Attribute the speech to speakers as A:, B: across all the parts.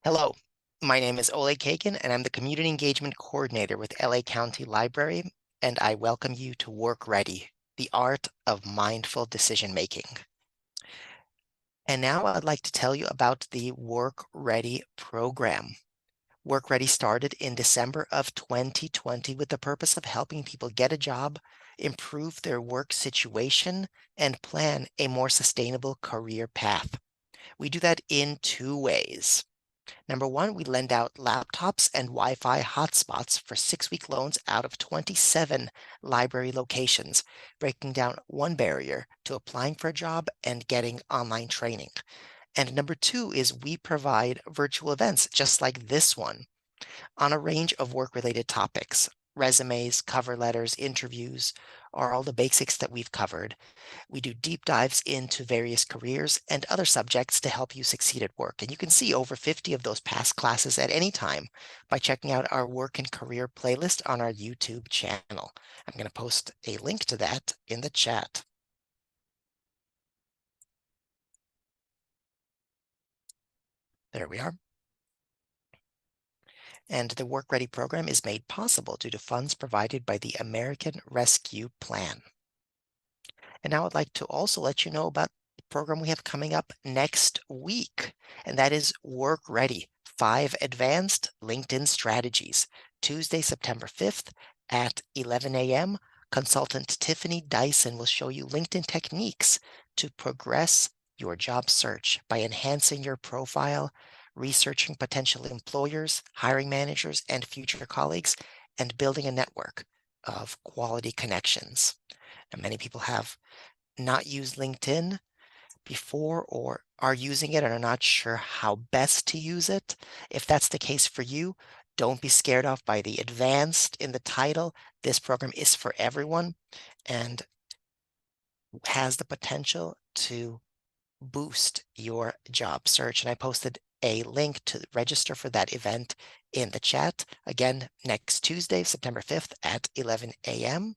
A: Hello, my name is Ole Kagan, and I'm the Community Engagement Coordinator with LA County Library, and I welcome you to Work Ready, the art of mindful decision making. And now I'd like to tell you about the Work Ready program. Work Ready started in December of 2020 with the purpose of helping people get a job, improve their work situation, and plan a more sustainable career path. We do that in two ways. Number one, we lend out laptops and Wi-Fi hotspots for 6-week loans out of 27 library locations, breaking down one barrier to applying for a job and getting online training. And number two is we provide virtual events just like this one on a range of work-related topics. Resumes, cover letters, interviews are all the basics that we've covered. We do deep dives into various careers and other subjects to help you succeed at work. And you can see over 50 of those past classes at any time by checking out our work and career playlist on our YouTube channel. I'm going to post a link to that in the chat. There we are. And the Work Ready program is made possible due to funds provided by the American Rescue Plan. And now I'd like to also let you know about the program we have coming up next week, and that is Work Ready, 5 Advanced LinkedIn Strategies, Tuesday, September 5th at 11 a.m. Consultant Tiffany Dyson will show you LinkedIn techniques to progress your job search by enhancing your profile, researching potential employers, hiring managers, and future colleagues, and building a network of quality connections. And many people have not used LinkedIn before or are using it and are not sure how best to use it. If that's the case for you, don't be scared off by the advanced in the title. This program is for everyone and has the potential to boost your job search. And I posted a link to register for that event in the chat. Again, next Tuesday, September 5th at 11 a.m.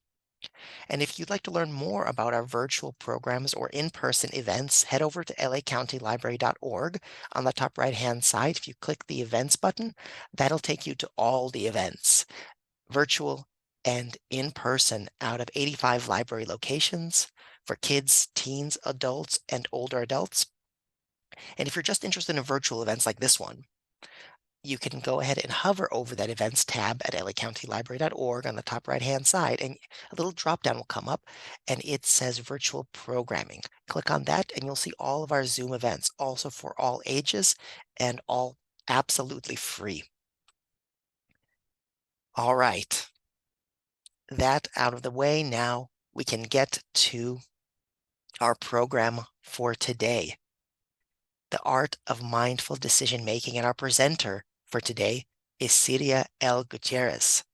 A: And if you'd like to learn more about our virtual programs or in-person events, head over to lacountylibrary.org. On the top right-hand side, if you click the events button, that'll take you to all the events, virtual and in person, out of 85 library locations for kids, teens, adults, and older adults. And if you're just interested in virtual events like this one, you can go ahead and hover over that events tab at lacountylibrary.org on the top right-hand side, and a little drop-down will come up, and it says virtual programming. Click on that, and you'll see all of our Zoom events, also for all ages and all absolutely free. All right, that out of the way, now we can get to our program for today, the art of mindful decision making, and our presenter for today is Siria L. Gutierrez.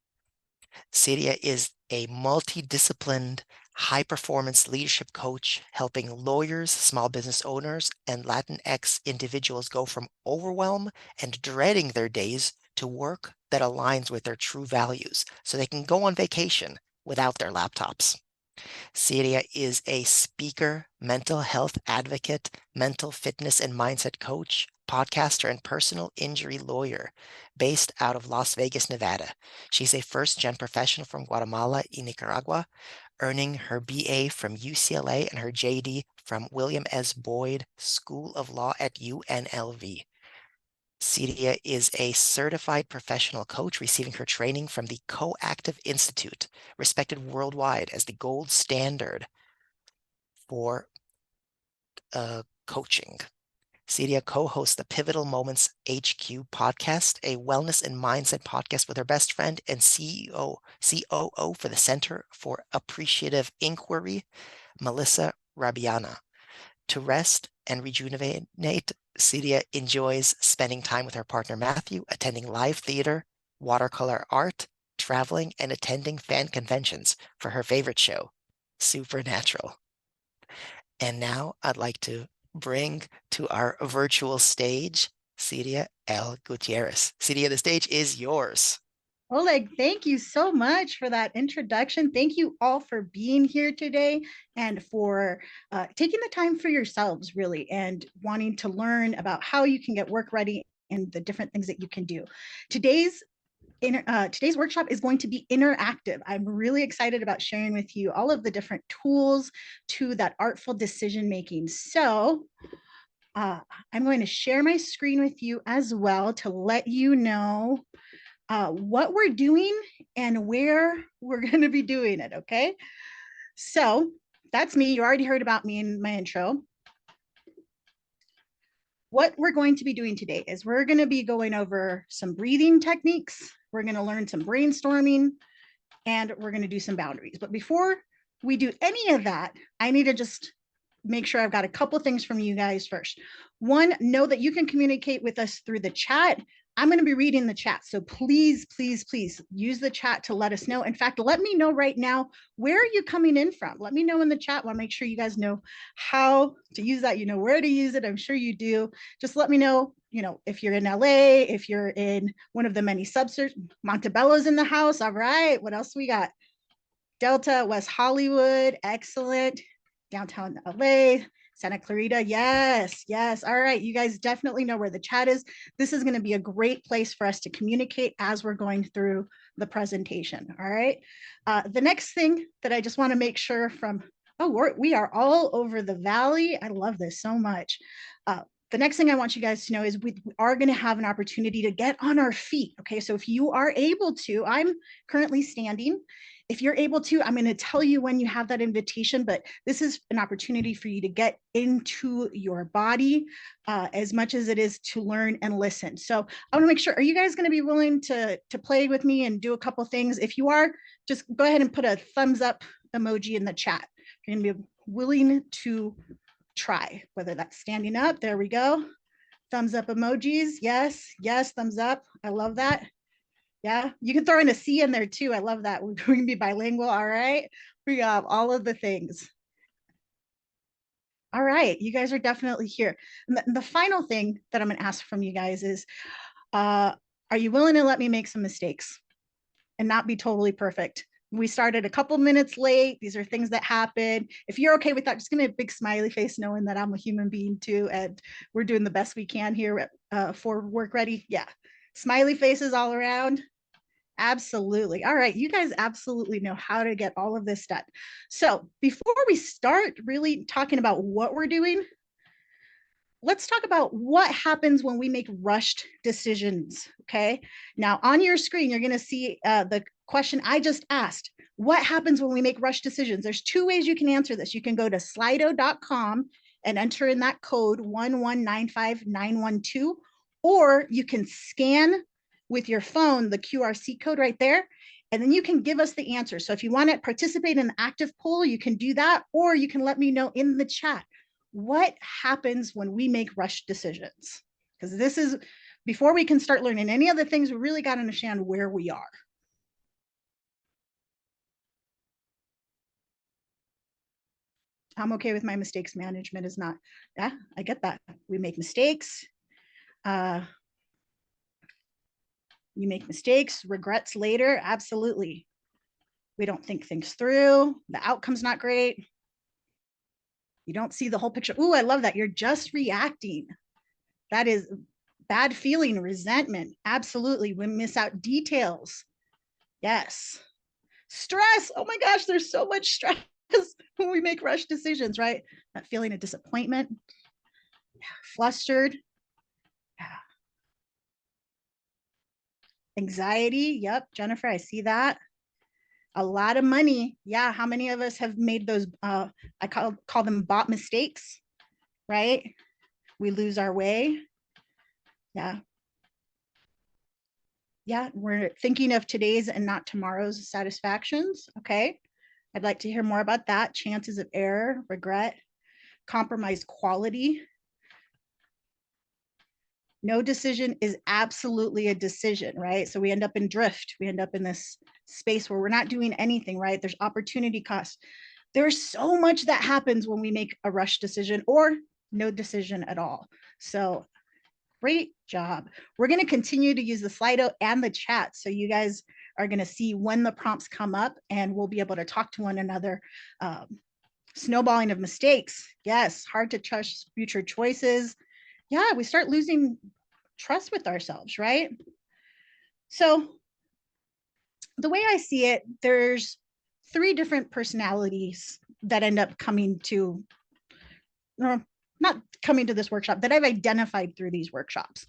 A: Siria is a multidisciplined, high-performance leadership coach helping lawyers, small business owners, and Latinx individuals go from overwhelm and dreading their days to work that aligns with their true values so they can go on vacation without their laptops. Siria is a speaker, mental health advocate, mental fitness and mindset coach, podcaster, and personal injury lawyer based out of Las Vegas, Nevada. She's a first-gen professional from Guatemala y Nicaragua, earning her BA from UCLA and her JD from William S. Boyd School of Law at UNLV. Siria is a certified professional coach receiving her training from the Coactive Institute, respected worldwide as the gold standard for coaching. Siria co-hosts the Pivotal Moments HQ podcast, a wellness and mindset podcast with her best friend and COO for the Center for Appreciative Inquiry, Melissa Rabiana. To rest and rejuvenate, Siria enjoys spending time with her partner Matthew, attending live theater, watercolor art, traveling, and attending fan conventions for her favorite show, Supernatural. And now I'd like to bring to our virtual stage Siria L. Gutierrez. Siria, the stage is yours.
B: Oleg, thank you so much for that introduction. Thank you all for being here today and for taking the time for yourselves, really, and wanting to learn about how you can get work ready and the different things that you can do. Today's workshop is going to be interactive. I'm really excited about sharing with you all of the different tools to that artful decision making. So I'm going to share my screen with you as well to let you know what we're doing and where we're going to be doing it. Okay. So that's me. You already heard about me in my intro. What we're going to be doing today is we're going to be going over some breathing techniques. We're going to learn some brainstorming, and we're going to do some boundaries. But before we do any of that, I need to just make sure I've got a couple things from you guys first. One, know that you can communicate with us through the chat. I'm going to be reading the chat. So please, please, please use the chat to let us know. In fact, let me know right now, where are you coming in from? Let me know in the chat. I want to make sure you guys know how to use that. You know where to use it. I'm sure you do. Just let me know, if you're in LA, if you're in one of the many subsets. Montebello's in the house. All right. What else we got? Delta, West Hollywood. Excellent. Downtown LA, Santa Clarita. Yes, yes. All right. You guys definitely know where the chat is. This is going to be a great place for us to communicate as we're going through the presentation. All right. The next thing that I just want to make sure from, we are all over the valley. I love this so much. The next thing I want you guys to know is we are going to have an opportunity to get on our feet. Okay. So if you are able to, I'm currently standing. If you're able to, I'm going to tell you when you have that invitation, but this is an opportunity for you to get into your body as much as it is to learn and listen. So I want to make sure, are you guys going to be willing to play with me and do a couple things? If you are, just go ahead and put a thumbs up emoji in the chat. You're going to be willing to try, whether that's standing up. There we go. Thumbs up emojis. Yes, yes, thumbs up. I love that. Yeah, you can throw in a C in there too. I love that. We're going to be bilingual. All right. We have all of the things. All right. You guys are definitely here. And the final thing that I'm going to ask from you guys is, are you willing to let me make some mistakes and not be totally perfect? We started a couple minutes late. These are things that happen. If you're okay with that, just give me a big smiley face knowing that I'm a human being too, and we're doing the best we can here for Work Ready. Yeah. Smiley faces all around. Absolutely. All right. You guys absolutely know how to get all of this done. So before we start really talking about what we're doing, let's talk about what happens when we make rushed decisions. Okay. Now on your screen, you're going to see the question I just asked. What happens when we make rushed decisions? There's two ways you can answer this. You can go to slido.com and enter in that code 1195912, or you can scan with your phone the QRC code right there, and then you can give us the answer. So if you want to participate in the active poll, you can do that, or you can let me know in the chat what happens when we make rushed decisions. Because this is, before we can start learning any other things, we really got to understand where we are. I'm okay with my mistakes management is not, yeah, I get that. We make mistakes. You make mistakes, regrets later, absolutely. We don't think things through. The outcome's not great. You don't see the whole picture. Ooh, I love that. You're just reacting. That is bad feeling, resentment. Absolutely. We miss out details. Yes. Stress. Oh my gosh, there's so much stress when we make rush decisions, right? That feeling of disappointment, flustered, anxiety. Yep, Jennifer, I see that. A lot of money. Yeah, how many of us have made those, I call them bot mistakes, right? We lose our way. Yeah. Yeah, we're thinking of today's and not tomorrow's satisfactions. Okay. I'd like to hear more about that. Chances of error, regret, compromised quality. No decision is absolutely a decision, right? So we end up in drift. We end up in this space where we're not doing anything, right? There's opportunity cost. There's so much that happens when we make a rush decision or no decision at all. So great job. We're going to continue to use the Slido and the chat. So you guys are going to see when the prompts come up and we'll be able to talk to one another. Snowballing of mistakes. Yes, hard to trust future choices. Yeah, we start losing trust with ourselves, right? So the way I see it, there's 3 different personalities that end up coming to, or not coming to this workshop, that I've identified through these workshops.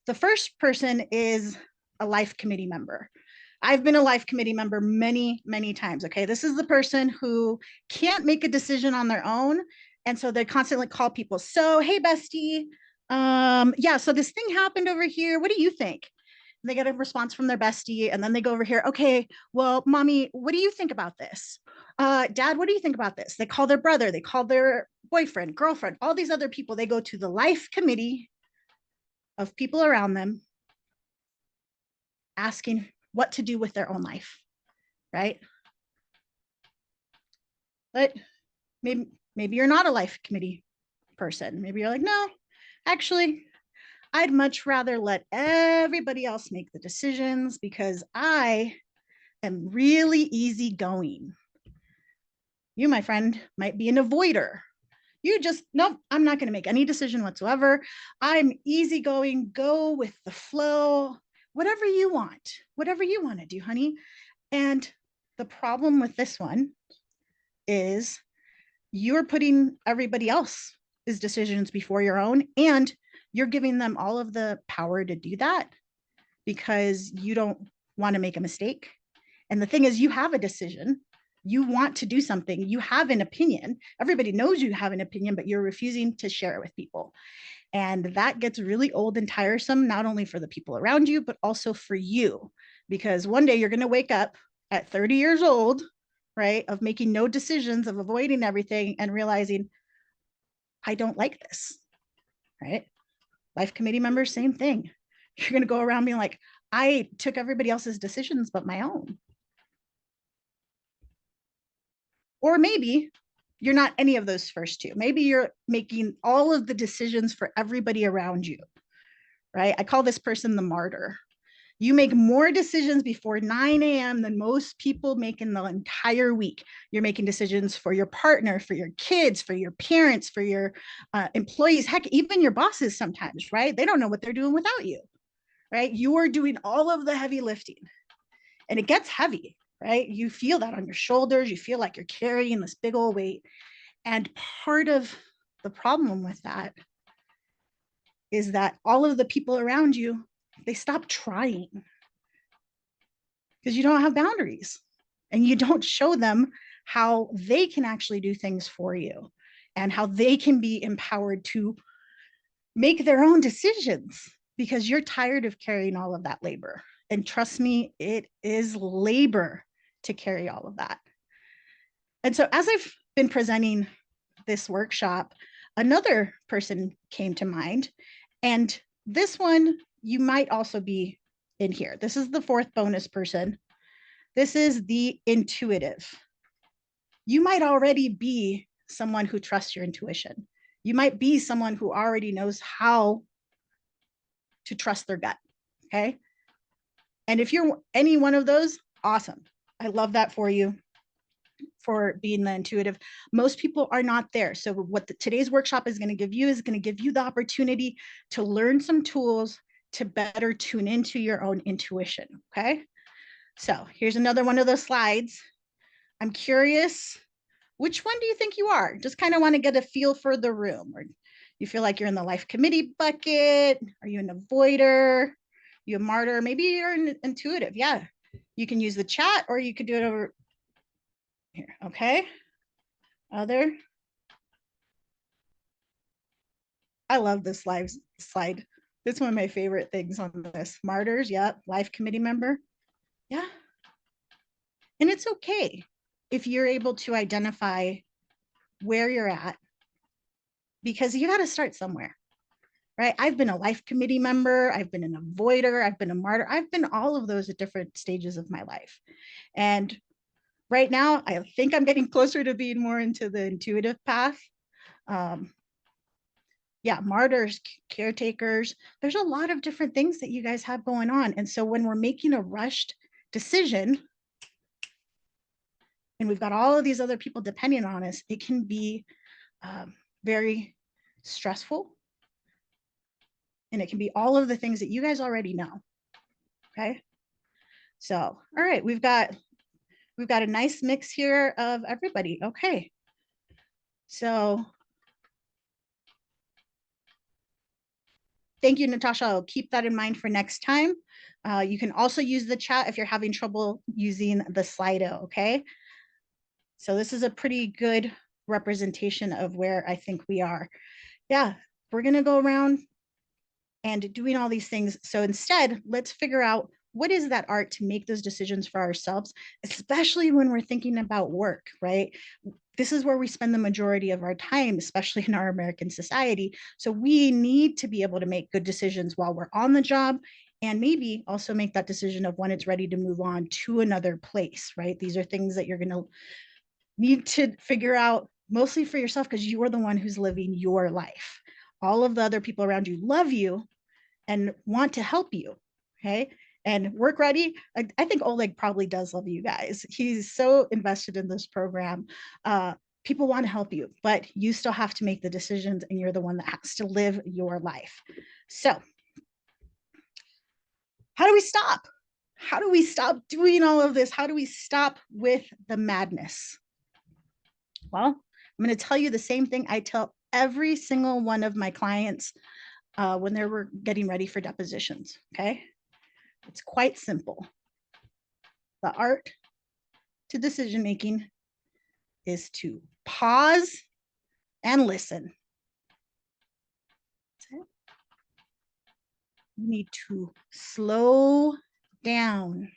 B: The first person is a life committee member. I've been a life committee member many, many times. Okay. This is the person who can't make a decision on their own. And so they constantly call people. So, hey, bestie. Yeah, so this thing happened over here. What do you think? And they get a response from their bestie. And then they go over here. Okay, well, mommy, what do you think about this? Dad, what do you think about this? They call their brother, they call their boyfriend, girlfriend, all these other people. They go to the life committee of people around them asking what to do with their own life, right? But maybe you're not a life committee person. Maybe you're like, no, actually, I'd much rather let everybody else make the decisions because I am really easygoing. You, my friend, might be an avoider. You just, nope, I'm not going to make any decision whatsoever. I'm easygoing, go with the flow, whatever you want to do, honey. And the problem with this one is you're putting everybody else's decisions before your own, and you're giving them all of the power to do that because you don't want to make a mistake. And the thing is, you have a decision. You want to do something. You have an opinion. Everybody knows you have an opinion, but you're refusing to share it with people. And that gets really old and tiresome, not only for the people around you, but also for you. Because one day you're going to wake up at 30 years old, right, of making no decisions, of avoiding everything and realizing, I don't like this, right? Life committee members, same thing. You're going to go around being like, I took everybody else's decisions but my own. Or maybe you're not any of those first 2. Maybe you're making all of the decisions for everybody around you, right? I call this person the martyr. You make more decisions before 9 a.m. than most people make in the entire week. You're making decisions for your partner, for your kids, for your parents, for your employees, heck, even your bosses sometimes, right? They don't know what they're doing without you, right? You're doing all of the heavy lifting and it gets heavy, right? You feel that on your shoulders. You feel like you're carrying this big old weight. And part of the problem with that is that all of the people around you, they stop trying because you don't have boundaries and you don't show them how they can actually do things for you and how they can be empowered to make their own decisions because you're tired of carrying all of that labor. And trust me, it is labor to carry all of that. And so as I've been presenting this workshop, another person came to mind. And this one, you might also be in here. This is the 4th bonus person. This is the intuitive. You might already be someone who trusts your intuition. You might be someone who already knows how to trust their gut. Okay. And if you're any one of those, awesome. I love that for you, for being the intuitive. Most people are not there. So what today's workshop is going to give you is going to give you the opportunity to learn some tools to better tune into your own intuition. Okay. So here's another one of those slides. I'm curious, which one do you think you are? Just kind of want to get a feel for the room. Or you feel like you're in the life committee bucket? Are you an avoider? You a martyr? Maybe you're an intuitive. Yeah. You can use the chat or you could do it over here. Okay. Other. I love this slide. It's one of my favorite things on this. Martyrs. Yep. Life committee member. Yeah. And it's okay if you're able to identify where you're at because you got to start somewhere, right? I've been a life committee member. I've been an avoider. I've been a martyr. I've been all of those at different stages of my life. And right now, I think I'm getting closer to being more into the intuitive path. Yeah, martyrs, caretakers. There's a lot of different things that you guys have going on. And so when we're making a rushed decision, and we've got all of these other people depending on us, it can be very stressful and it can be all of the things that you guys already know. Okay. So, all right, we've got a nice mix here of everybody. Okay. So thank you, Natasha. I'll keep that in mind for next time. You can also use the chat if you're having trouble using the Slido, okay? So this is a pretty good representation of where I think we are. Yeah, we're gonna go around and doing all these things. So instead, let's figure out what is that art to make those decisions for ourselves, especially when we're thinking about work, right? This is where we spend the majority of our time, especially in our American society. So we need to be able to make good decisions while we're on the job, and maybe also make that decision of when it's ready to move on to another place, right? These are things that you're going to need to figure out mostly for yourself, because you are the one who's living your life. All of the other people around you love you and want to help you, okay? And Work Ready, I think Oleg probably does love you guys. He's so invested in this program. People want to help you, but you still have to make the decisions, and you're the one that has to live your life. So how do we stop? How do we stop doing all of this? How do we stop with the madness? Well, I'm going to tell you the same thing I tell every single one of my clients when they were getting ready for depositions, okay? It's quite simple. The art to decision making is to pause and listen. You need to slow down,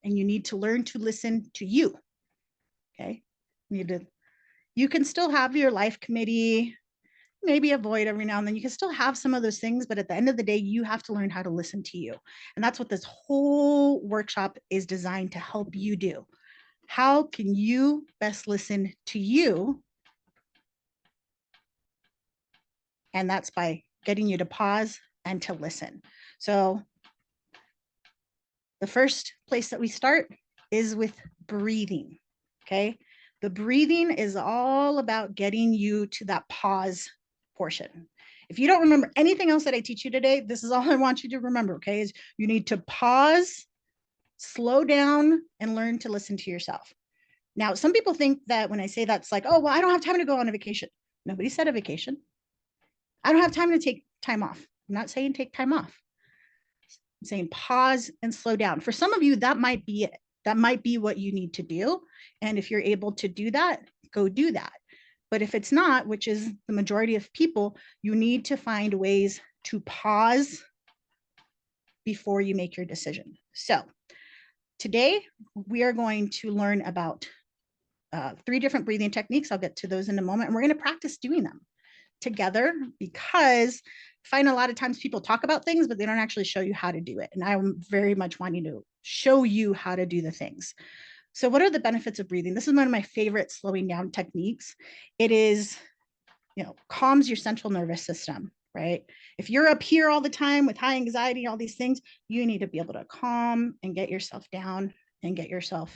B: and you need to learn to listen to you. Okay. You can still have your life committee, maybe avoid every now and then. You can still have some of those things, but at the end of the day, you have to learn how to listen to you. And that's what this whole workshop is designed to help you do. How can you best listen to you? And that's by getting you to pause and to listen. So the first place that we start is with breathing, okay? The breathing is all about getting you to that pause portion. If you don't remember anything else that I teach you today, this is all I want you to remember, okay? Is you need to pause, slow down, and learn to listen to yourself. Now, some people think that when I say that's like, oh, well, I don't have time to go on a vacation. Nobody said a vacation. I don't have time to take time off. I'm not saying take time off. I'm saying pause and slow down. For some of you, that might be it. That might be what you need to do. And if you're able to do that, go do that. But if it's not, which is the majority of people, you need to find ways to pause before you make your decision. So today we are going to learn about 3 different breathing techniques. I'll get to those in a moment. And we're going to practice doing them together, because I find a lot of times people talk about things, but they don't actually show you how to do it. And I'm very much wanting to show you how to do the things. So what are the benefits of breathing? This is one of my favorite slowing down techniques. It is, calms your central nervous system, right? If you're up here all the time with high anxiety, all these things, you need to be able to calm and get yourself down and get yourself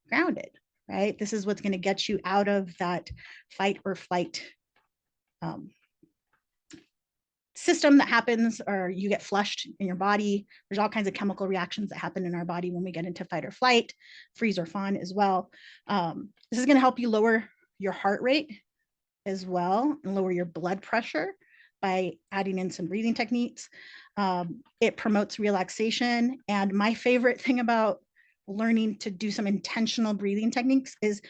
B: grounded, right? This is what's going to get you out of that fight or flight system that happens, or you get flushed in your body. There's all kinds of chemical reactions that happen in our body when we get into fight or flight, freeze or fawn as well. This is going to help you lower your heart rate as well, and lower your blood pressure by adding in some breathing techniques. It promotes relaxation. And my favorite thing about learning to do some intentional breathing techniques is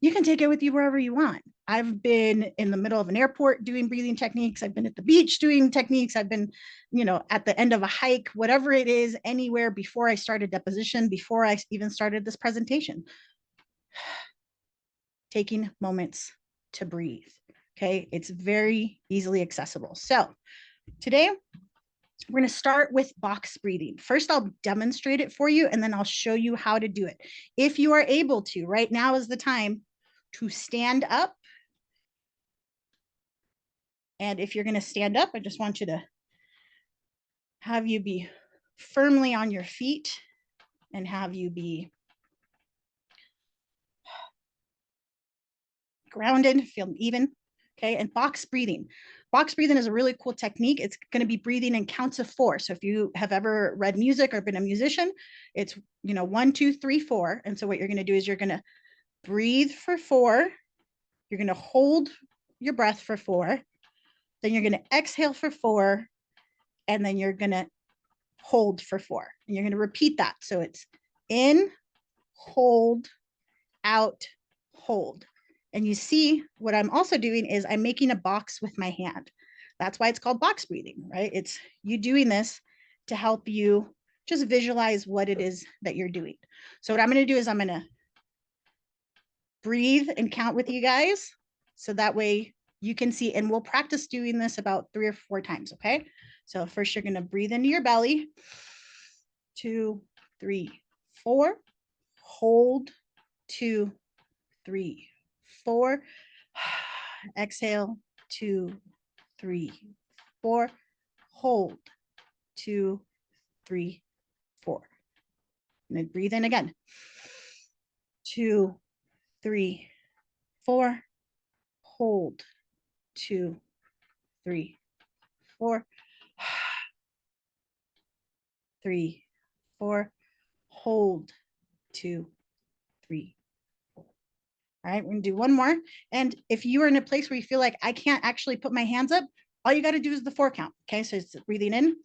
B: you can take it with you wherever you want. I've been in the middle of an airport doing breathing techniques. I've been at the beach doing techniques. I've been, at the end of a hike, whatever it is, anywhere, before I started deposition, before I even started this presentation. Taking moments to breathe, okay? It's very easily accessible. So today, we're going to start with box breathing. First, I'll demonstrate it for you, and then I'll show you how to do it. If you are able to, right now is the time to stand up. And if you're going to stand up, I just want you to have you be firmly on your feet and have you be grounded, feel even. Okay. And box breathing. box breathing is a really cool technique. It's going to be breathing in counts of 4. So if you have ever read music or been a musician, it's, 1, 2, 3, 4. And so what you're going to do is you're going to breathe for 4. You're going to hold your breath for 4. Then you're going to exhale for 4. And then you're going to hold for 4. And you're going to repeat that. So it's in, hold, out, hold. And you see what I'm also doing is I'm making a box with my hand. That's why it's called box breathing, right? It's you doing this to help you just visualize what it is that you're doing. So what I'm going to do is I'm going to breathe and count with you guys. So that way you can see, and we'll practice doing this about 3 or 4 times. Okay. So first you're going to breathe into your belly. 2, 3, 4. Hold. 2, 3, 4. Exhale. 2, 3, 4. Hold. 2, 3, 4. And then breathe in again. 2, 3, 4. Hold. 2, 3, 4. 3, 4. Hold. 2, 3, 4. All right, we're gonna do one more. And if you are in a place where you feel like I can't actually put my hands up, all you got to do is the 4 count. Okay, so it's breathing in.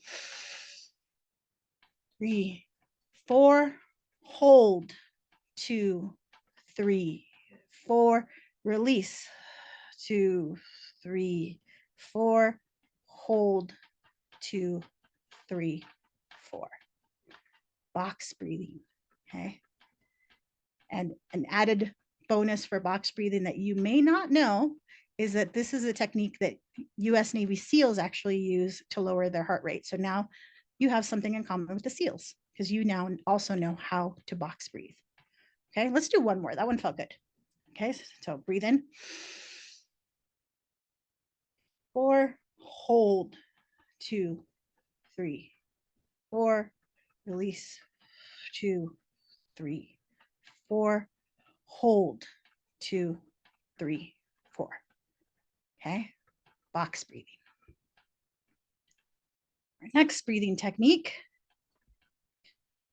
B: 3, 4. Hold. 2, 3, 4. Release. 2, 3, 4. Hold. 2, 3, 4. Box breathing. Okay. And an added bonus for box breathing that you may not know is that this is a technique that US Navy SEALs actually use to lower their heart rate. So now you have something in common with the SEALs because you now also know how to box breathe. Okay, let's do one more. That one felt good. Okay, so breathe in. 4, hold. 2, 3, 4. Release. 2, 3, 4. Hold. 2, 3, 4. Okay, box breathing. Our next breathing technique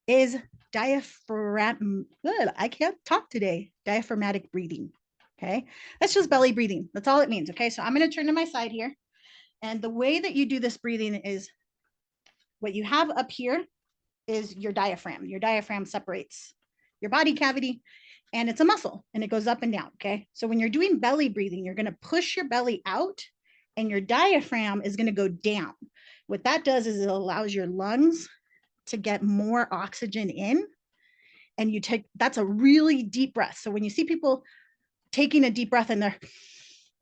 B: is diaphragm. Good, I can't talk today. Diaphragmatic breathing. Okay, that's just belly breathing. That's all it means. Okay, so I'm going to turn to my side here. And the way that you do this breathing is what you have up here is your diaphragm. Your diaphragm separates your body cavity and it's a muscle and it goes up and down. Okay, so when you're doing belly breathing, you're going to push your belly out and your diaphragm is going to go down. What that does is it allows your lungs to get more oxygen in, and you take, that's a really deep breath. So when you see people taking a deep breath and they're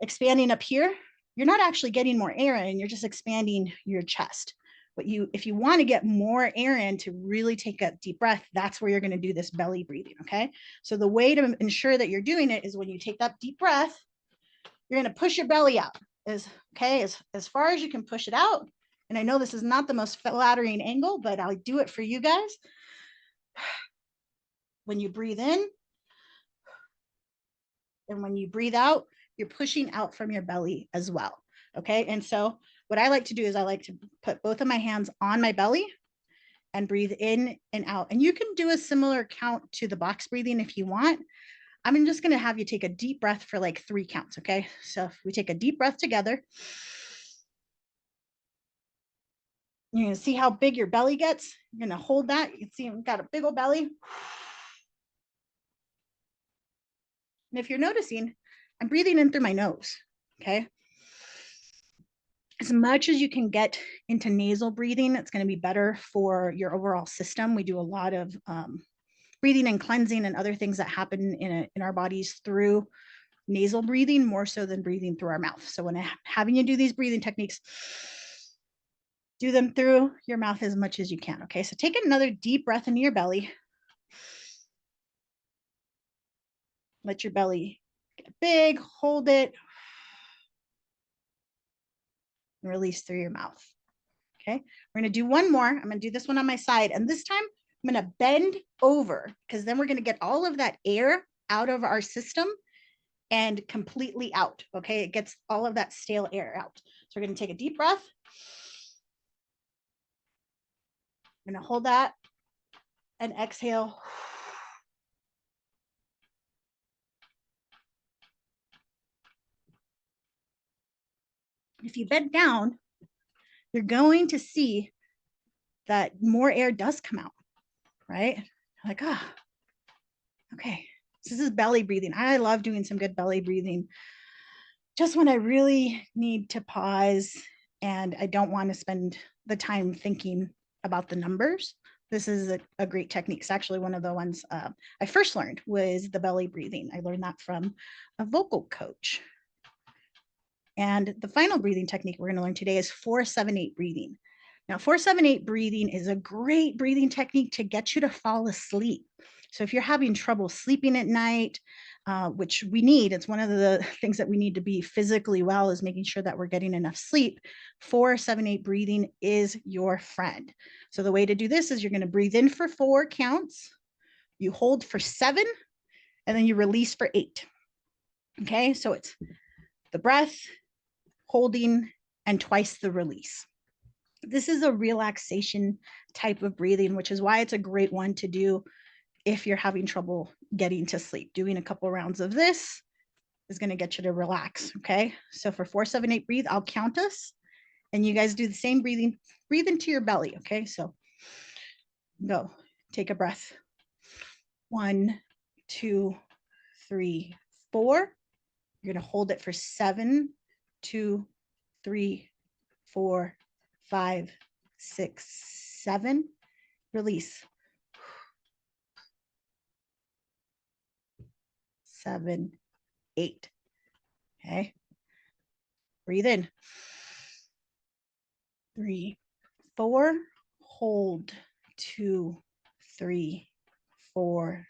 B: expanding up here, you're not actually getting more air in, you're just expanding your chest. But if you want to get more air in to really take a deep breath, that's where you're going to do this belly breathing. Okay, so the way to ensure that you're doing it is when you take that deep breath, you're going to push your belly out as far as you can push it out. And I know this is not the most flattering angle, but I'll do it for you guys. When you breathe in and when you breathe out, you're pushing out from your belly as well. Okay, and so what I like to do is I like to put both of my hands on my belly and breathe in and out. And you can do a similar count to the box breathing if you want. I'm just going to have you take a deep breath for like 3 counts. Okay, so if we take a deep breath together, you're going to see how big your belly gets. You're going to hold that. You can see I've got a big old belly. And if you're noticing, I'm breathing in through my nose. Okay, as much as you can get into nasal breathing, it's going to be better for your overall system. We do a lot of breathing and cleansing and other things that happen in our bodies through nasal breathing more so than breathing through our mouth. So when having you do these breathing techniques, do them through your mouth as much as you can. Okay, so take another deep breath into your belly. Let your belly get big, hold it, and release through your mouth. Okay, we're going to do one more. I'm going to do this one on my side. And this time I'm going to bend over because then we're going to get all of that air out of our system and completely out. Okay, it gets all of that stale air out. So we're going to take a deep breath. I'm going to hold that and exhale. If you bend down, you're going to see that more air does come out, right? Like, ah, oh, okay. So this is belly breathing. I love doing some good belly breathing just when I really need to pause and I don't want to spend the time thinking about the numbers. This is a great technique. It's actually one of the ones I first learned was the belly breathing. I learned that from a vocal coach. And the final breathing technique we're going to learn today is 4-7-8 breathing. Now, 4-7-8 breathing is a great breathing technique to get you to fall asleep. So if you're having trouble sleeping at night, which we need, it's one of the things that we need to be physically well is making sure that we're getting enough sleep. 4-7-8 breathing is your friend. So the way to do this is you're going to breathe in for 4 counts, you hold for 7, and then you release for 8. Okay, so it's the breath, holding, and twice the release. This is a relaxation type of breathing, which is why it's a great one to do if you're having trouble getting to sleep. Doing a couple rounds of this is going to get you to relax. Okay, so for 4-7-8 breathe, I'll count us and you guys do the same breathing. Breathe into your belly. Okay, so go. Take a breath. 1, 2, 3, 4. You're going to hold it for 7, 2, 3, 4, 5, 6, 7. Release. 7, 8. Okay. Breathe in. 3, 4. Hold. 2, 3, 4,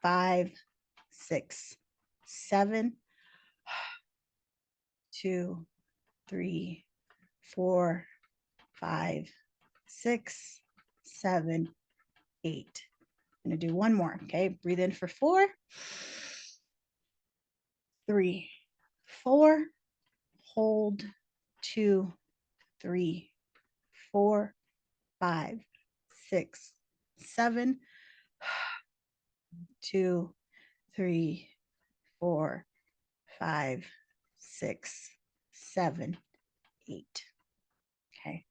B: 5, 6, 7. 2, 3, 4, 5, 6, 7, 8. I'm going to do one more. Okay. Breathe in for 4, 3, 4. Hold. 2, 3, 4, 5, 6, 7. 2, 3, 4, 5, 6, 7, 8. Okay.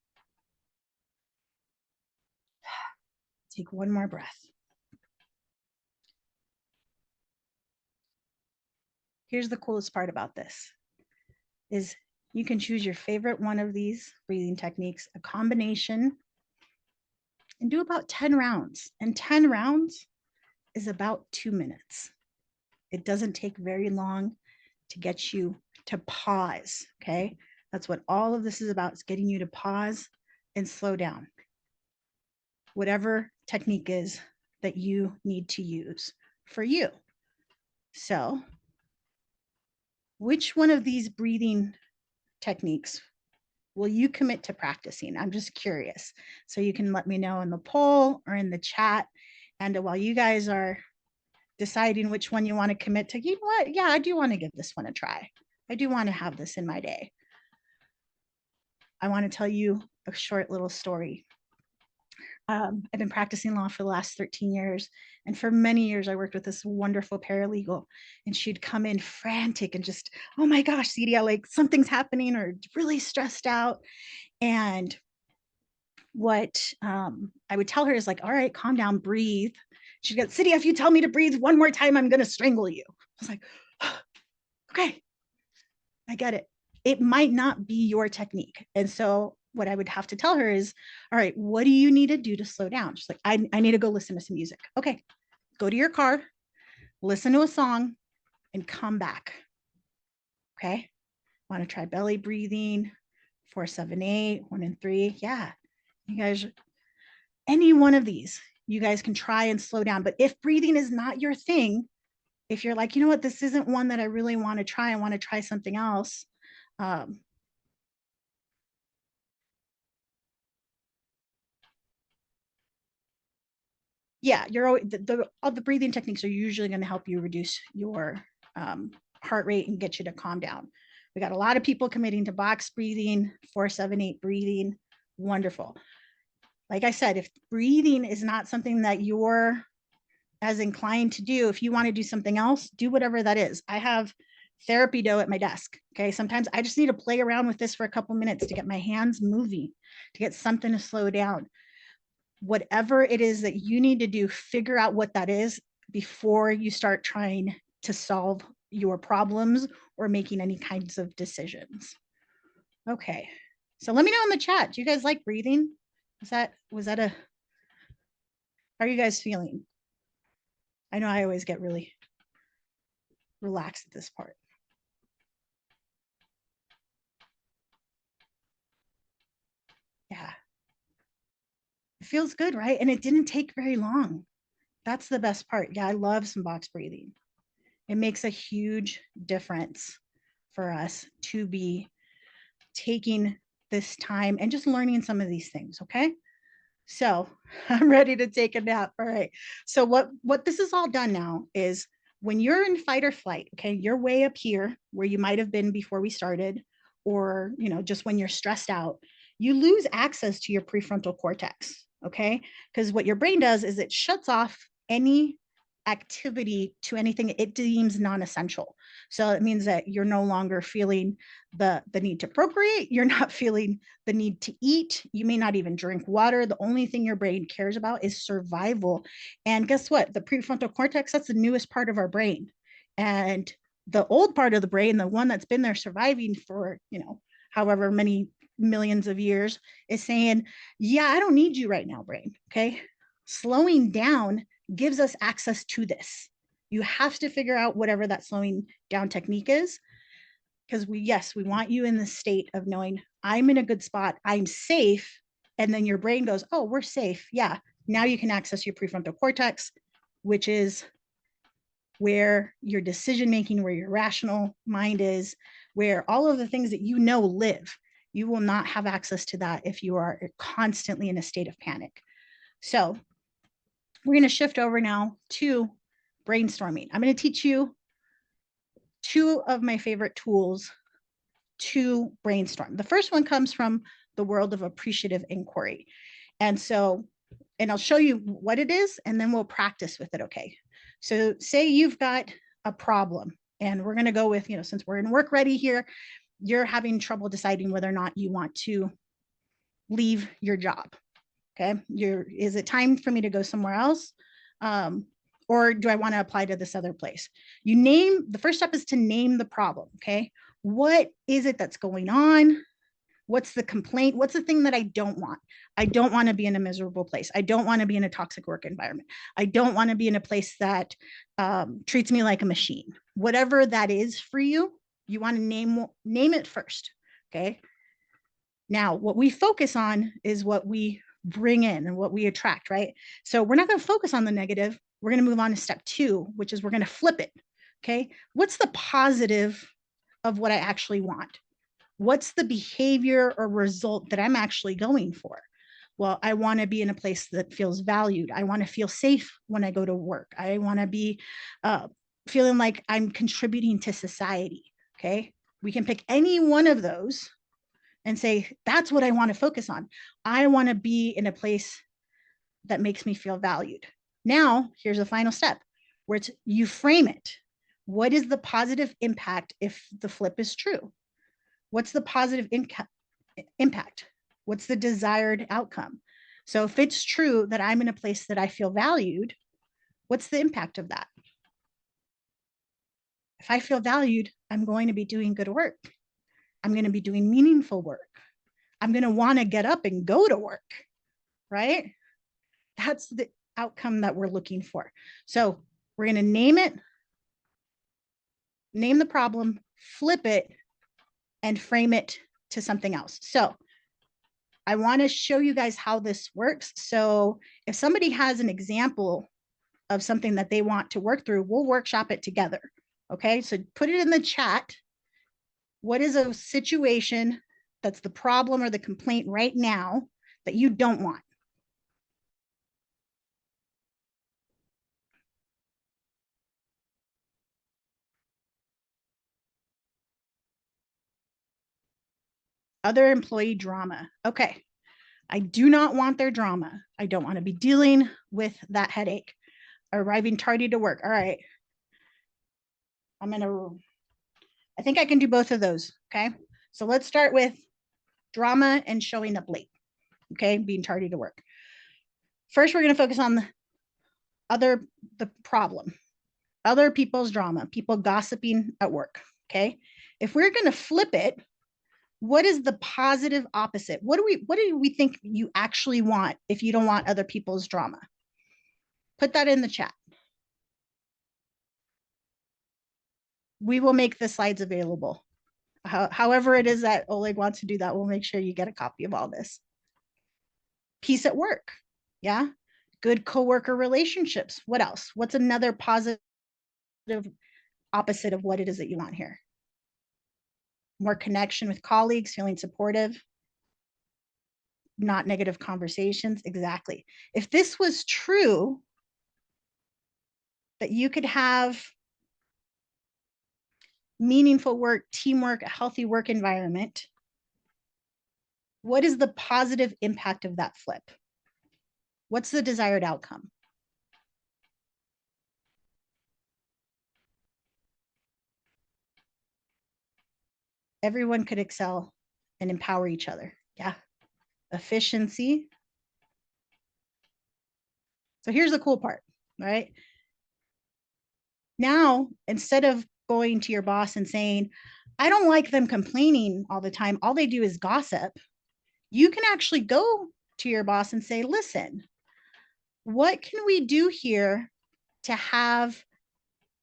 B: Take one more breath. Here's the coolest part about this is you can choose your favorite one of these breathing techniques, a combination, and do about 10 rounds. And 10 rounds is about 2 minutes. It doesn't take very long to get you to pause, okay? That's what all of this is about, is getting you to pause and slow down. Whatever technique is that you need to use for you. So, which one of these breathing techniques will you commit to practicing? I'm just curious. So you can let me know in the poll or in the chat. And while you guys are deciding which one you want to commit to, you know what? Yeah, I do want to give this one a try. I do want to have this in my day. I want to tell you a short little story. I've been practicing law for the last 13 years. And for many years, I worked with this wonderful paralegal. And she'd come in frantic and just, oh my gosh, Siria, like something's happening or really stressed out. And what I would tell her is like, all right, calm down, breathe. She'd go, Siria, if you tell me to breathe one more time, I'm going to strangle you. I was like, oh, okay, I get it. It might not be your technique. And so what I would have to tell her is, all right, what do you need to do to slow down? She's like, I need to go listen to some music. Okay, go to your car, listen to a song, and come back. Okay, want to try belly breathing, 4-7-8, 1 and 3. Yeah, you guys, any one of these, you guys can try and slow down. But if breathing is not your thing, if you're like, you know what, this isn't one that I really want to try, I want to try something else. Yeah, you're always, all the breathing techniques are usually going to help you reduce your heart rate and get you to calm down. We got a lot of people committing to box breathing, 4-7-8 breathing. Wonderful. Like I said, if breathing is not something that you're as inclined to do, if you want to do something else, do whatever that is. I have therapy dough at my desk. Okay. Sometimes I just need to play around with this for a couple minutes to get my hands moving, to get something to slow down. Whatever it is that you need to do, figure out what that is before you start trying to solve your problems or making any kinds of decisions. Okay. So let me know in the chat. Do you guys like breathing? Was that a, how are you guys feeling? I know I always get really relaxed at this part. Yeah. It feels good, right? And it didn't take very long. That's the best part. Yeah, I love some box breathing. It makes a huge difference for us to be taking this time and just learning some of these things, okay? So I'm ready to take a nap. All right. So what this is all done now is when you're in fight or flight, okay, you're way up here where you might have been before we started, or just when you're stressed out, you lose access to your prefrontal cortex, okay? Because what your brain does is it shuts off any activity to anything it deems non-essential. So it means that you're no longer feeling the need to procreate, you're not feeling the need to eat, you may not even drink water. The only thing your brain cares about is survival. And guess what? The prefrontal cortex, that's the newest part of our brain. And the old part of the brain, the one that's been there surviving for, however many millions of years, is saying, yeah, I don't need you right now, brain. Okay. Slowing down gives us access to this. You have to figure out whatever that slowing down technique is, because we want you in the state of knowing I'm in a good spot, I'm safe. And then your brain goes, oh, we're safe. Yeah. Now you can access your prefrontal cortex, which is where your decision making, where your rational mind is, where all of the things that live. You will not have access to that if you are constantly in a state of panic. So we're going to shift over now to brainstorming. I'm going to teach you two of my favorite tools to brainstorm. The first one comes from the world of appreciative inquiry. And I'll show you what it is, and then we'll practice with it, okay? So say you've got a problem, and we're gonna go with, since we're in work ready here, you're having trouble deciding whether or not you want to leave your job, okay? Is it time for me to go somewhere else? Or do I want to apply to this other place? The first step is to name the problem, okay? What is it that's going on? What's the complaint? What's the thing that I don't want? I don't want to be in a miserable place. I don't want to be in a toxic work environment. I don't want to be in a place that treats me like a machine. Whatever that is for you, you want to name it first, okay? Now, what we focus on is what we bring in and what we attract, right? So we're not going to focus on the negative. We're going to move on to step 2, which is we're going to flip it, okay? What's the positive of what I actually want? What's the behavior or result that I'm actually going for? Well, I want to be in a place that feels valued. I want to feel safe when I go to work. I want to be feeling like I'm contributing to society. Okay. We can pick any one of those and say, that's what I want to focus on. I want to be in a place that makes me feel valued. Now, here's the final step where you frame it. What is the positive impact if the flip is true? What's the positive impact? What's the desired outcome? So if it's true that I'm in a place that I feel valued, what's the impact of that? If I feel valued, I'm going to be doing good work. I'm going to be doing meaningful work. I'm going to want to get up and go to work, right? That's the outcome that we're looking for. So we're going to name it, name the problem, flip it, and frame it to something else. So I want to show you guys how this works. So if somebody has an example of something that they want to work through, we'll workshop it together. Okay, so put it in the chat. What is a situation that's the problem or the complaint right now that you don't want? Other employee drama. Okay. I do not want their drama. I don't want to be dealing with that headache. Arriving tardy to work. All right. I think I can do both of those. Okay. So let's start with drama and showing up late. Okay. Being tardy to work. First, we're going to focus on the problem, other people's drama, people gossiping at work. Okay. If we're going to flip it, what is the positive opposite? What do we think you actually want if you don't want other people's drama? Put that in the chat. We will make the slides available. However it is that Oleg wants to do that, we'll make sure you get a copy of all this. Peace at work. Yeah. Good coworker relationships. What else? What's another positive opposite of what it is that you want here? More connection with colleagues, feeling supportive, not negative conversations. Exactly. If this was true, that you could have meaningful work, teamwork, a healthy work environment, what is the positive impact of that flip? What's the desired outcome? Everyone could excel and empower each other. Yeah. Efficiency. So here's the cool part, right? Now, instead of going to your boss and saying, I don't like them complaining all the time, all they do is gossip, you can actually go to your boss and say, listen, what can we do here to have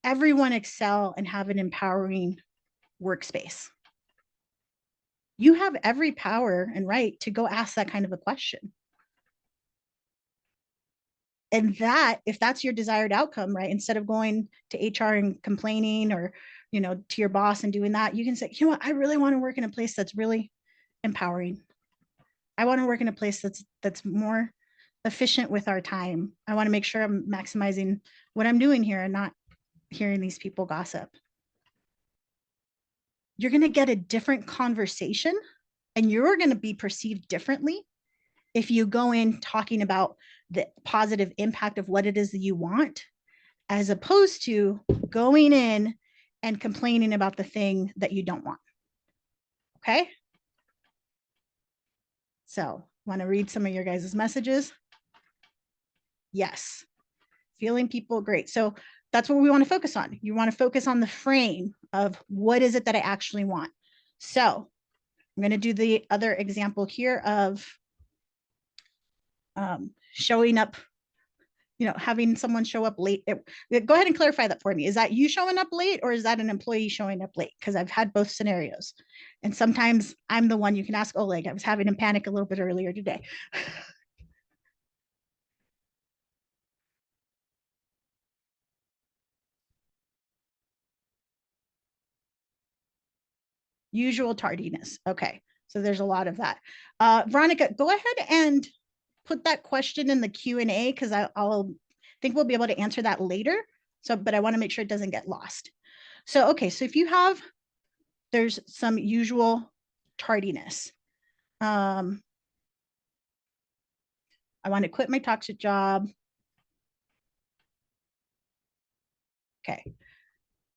B: everyone excel and have an empowering workspace? You have every power and right to go ask that kind of a question. And that, if that's your desired outcome, right, instead of going to HR and complaining, or to your boss and doing that, you can say, you know what, I really want to work in a place that's really empowering. I want to work in a place that's more efficient with our time. I want to make sure I'm maximizing what I'm doing here and not hearing these people gossip. You're going to get a different conversation, and you're going to be perceived differently if you go in talking about the positive impact of what it is that you want, as opposed to going in and complaining about the thing that you don't want. Okay. So, want to read some of your guys' messages? Yes. Feeling people, great. So that's what we want to focus on. You want to focus on the frame of what is it that I actually want. So I'm going to do the other example here of showing up, having someone show up late. Go ahead and clarify that for me. Is that you showing up late, or is that an employee showing up late? Because I've had both scenarios. And sometimes I'm the one, you can ask Oleg. I was having him panic a little bit earlier today. Usual tardiness. Okay. So there's a lot of that. Veronica, go ahead and put that question in the Q&A, because I'll think we'll be able to answer that later. So, but I want to make sure it doesn't get lost. So, okay. So if you have, there's some usual tardiness. I want to quit my toxic job. Okay.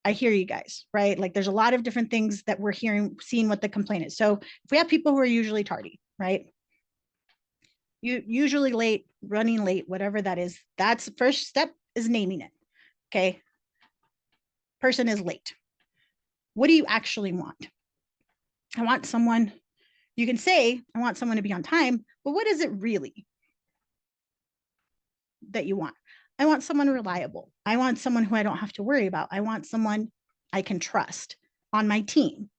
B: I hear you guys, right? Like there's a lot of different things that we're seeing what the complaint is. So if we have people who are usually tardy, right? You usually late, running late, whatever that is, that's the first step, is naming it. Okay. Person is late. What do you actually want? I want someone, you can say, I want someone to be on time, but what is it really that you want? I want someone reliable. I want someone who I don't have to worry about. I want someone I can trust on my team.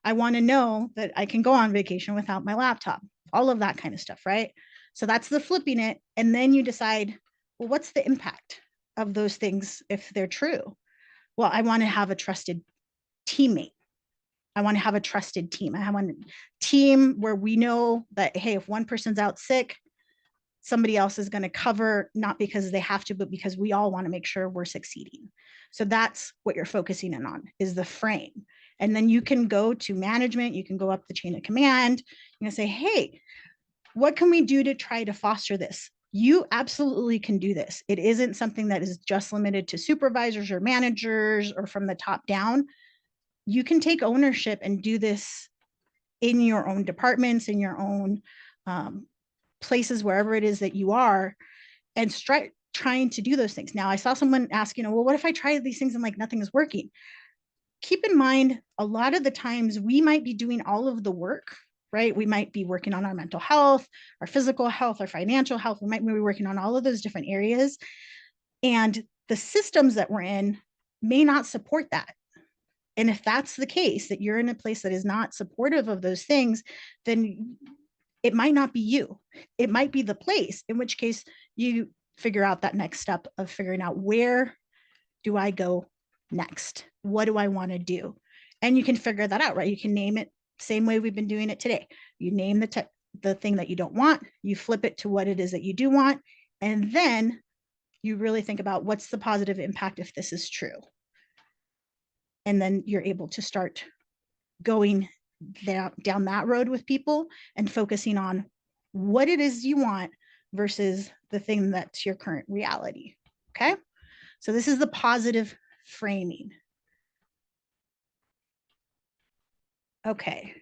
B: I want to know that I can go on vacation without my laptop, all of that kind of stuff, right? So that's the flipping it. And then you decide, well, what's the impact of those things if they're true? Well, I want to have a trusted teammate. I want to have a trusted team. I want a team where we know that, hey, if one person's out sick, somebody else is going to cover, not because they have to, but because we all want to make sure we're succeeding. So that's what you're focusing in on, is the frame. And then you can go to management, you can go up the chain of command, you can say, hey, what can we do to try to foster this? You absolutely can do this. It isn't something that is just limited to supervisors or managers or from the top down. You can take ownership and do this in your own departments, in your own places, wherever it is that you are, and trying to do those things. Now, I saw someone ask, well, what if I try these things and like nothing is working? Keep in mind, a lot of the times we might be doing all of the work, right? We might be working on our mental health, our physical health, our financial health. We might be working on all of those different areas. And the systems that we're in may not support that. And if that's the case, that you're in a place that is not supportive of those things, then it might not be you. It might be the place, in which case you figure out that next step of figuring out, where do I go next? What do I want to do? And you can figure that out, right? You can name it same way we've been doing it today. You name the thing that you don't want, you flip it to what it is that you do want, and then you really think about, what's the positive impact if this is true? And then you're able to start going down that road with people and focusing on what it is you want versus the thing that's your current reality. Okay. So this is the positive framing. Okay.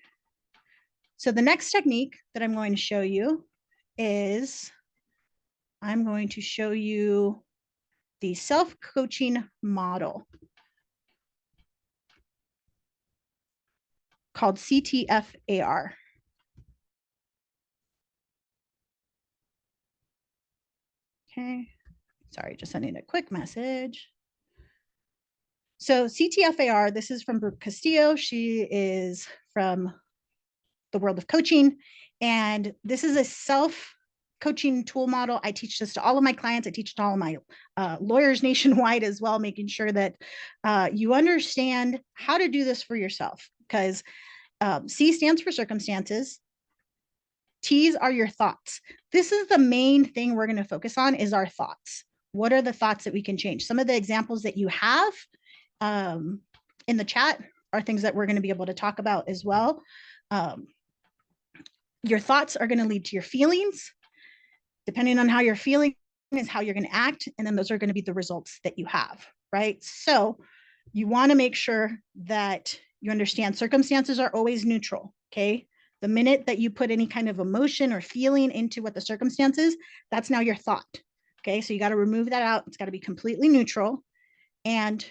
B: So the next technique that I'm going to show you is, I'm going to show you the self-coaching model called CTFAR. Okay. Sorry, just sending a quick message. So CTFAR, this is from Brooke Castillo. She is from the world of coaching. And this is a self-coaching tool model. I teach this to all of my clients. I teach it to all of my lawyers nationwide as well, making sure that you understand how to do this for yourself. Because C stands for circumstances. T's are your thoughts. This is the main thing we're going to focus on, is our thoughts. What are the thoughts that we can change? Some of the examples that you have in the chat are things that we're going to be able to talk about as well. Your thoughts are going to lead to your feelings. Depending on how you're feeling is how you're going to act. And then those are going to be the results that you have, right? So you want to make sure that you understand circumstances are always neutral, okay? The minute that you put any kind of emotion or feeling into what the circumstance is, that's now your thought, okay? So you got to remove that out. It's got to be completely neutral. And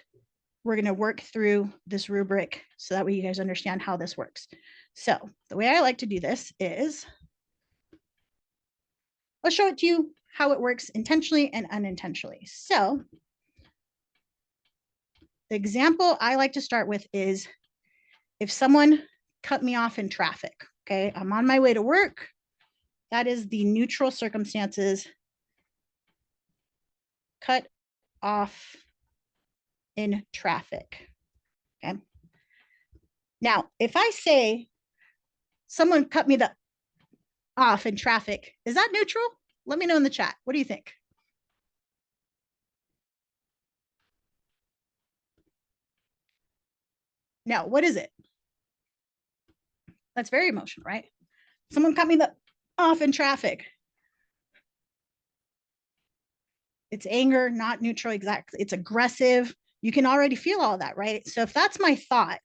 B: we're going to work through this rubric so that way you guys understand how this works. So the way I like to do this is, I'll show it to you how it works intentionally and unintentionally. So the example I like to start with is, if someone cut me off in traffic, okay, I'm on my way to work. That is the neutral circumstances. Cut off in traffic, okay? Now, if I say someone cut me off in traffic, is that neutral? Let me know in the chat. What do you think? Now, what is it? That's very emotional, right? Someone cut me off in traffic. It's anger, not neutral, exactly. It's aggressive. You can already feel all that, right? So if that's my thought,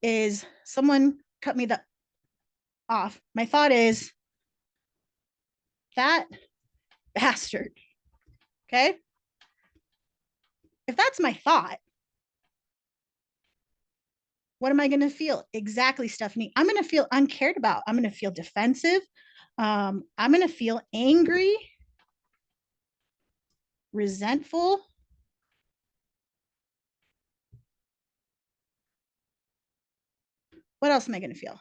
B: is someone cut me off, my thought is, that bastard, okay? If that's my thought, what am I going to feel? Exactly, Stephanie. I'm going to feel uncared about. I'm going to feel defensive. I'm going to feel angry, resentful. What else am I going to feel?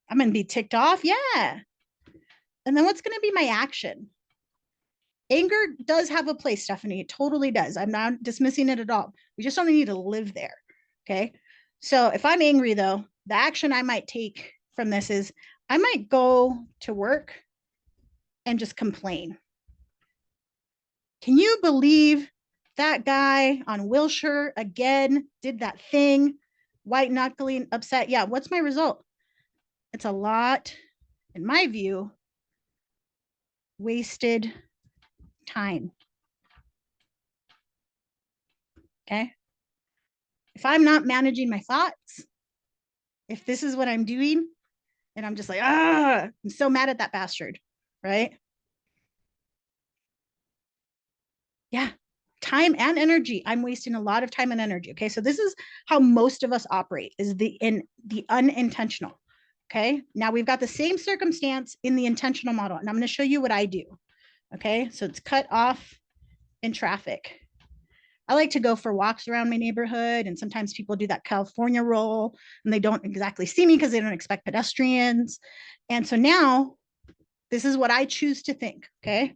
B: I'm going to be ticked off. Yeah. And then what's going to be my action? Anger does have a place, Stephanie. It totally does. I'm not dismissing it at all. We just don't need to live there. Okay. So if I'm angry, though, the action I might take from this is, I might go to work and just complain. Can you believe that guy on Wilshire again did that thing? white knuckling, upset. Yeah, what's my result? It's a lot, in my view, wasted time. Okay. If I'm not managing my thoughts, if this is what I'm doing, and I'm just like, I'm so mad at that bastard, right? Yeah, time and energy. I'm wasting a lot of time and energy. Okay, so this is how most of us operate: is the unintentional. Okay, now we've got the same circumstance in the intentional model, and I'm going to show you what I do. Okay, so it's cut off in traffic. I like to go for walks around my neighborhood, and sometimes people do that California roll and they don't exactly see me because they don't expect pedestrians. And so now this is what I choose to think. Okay,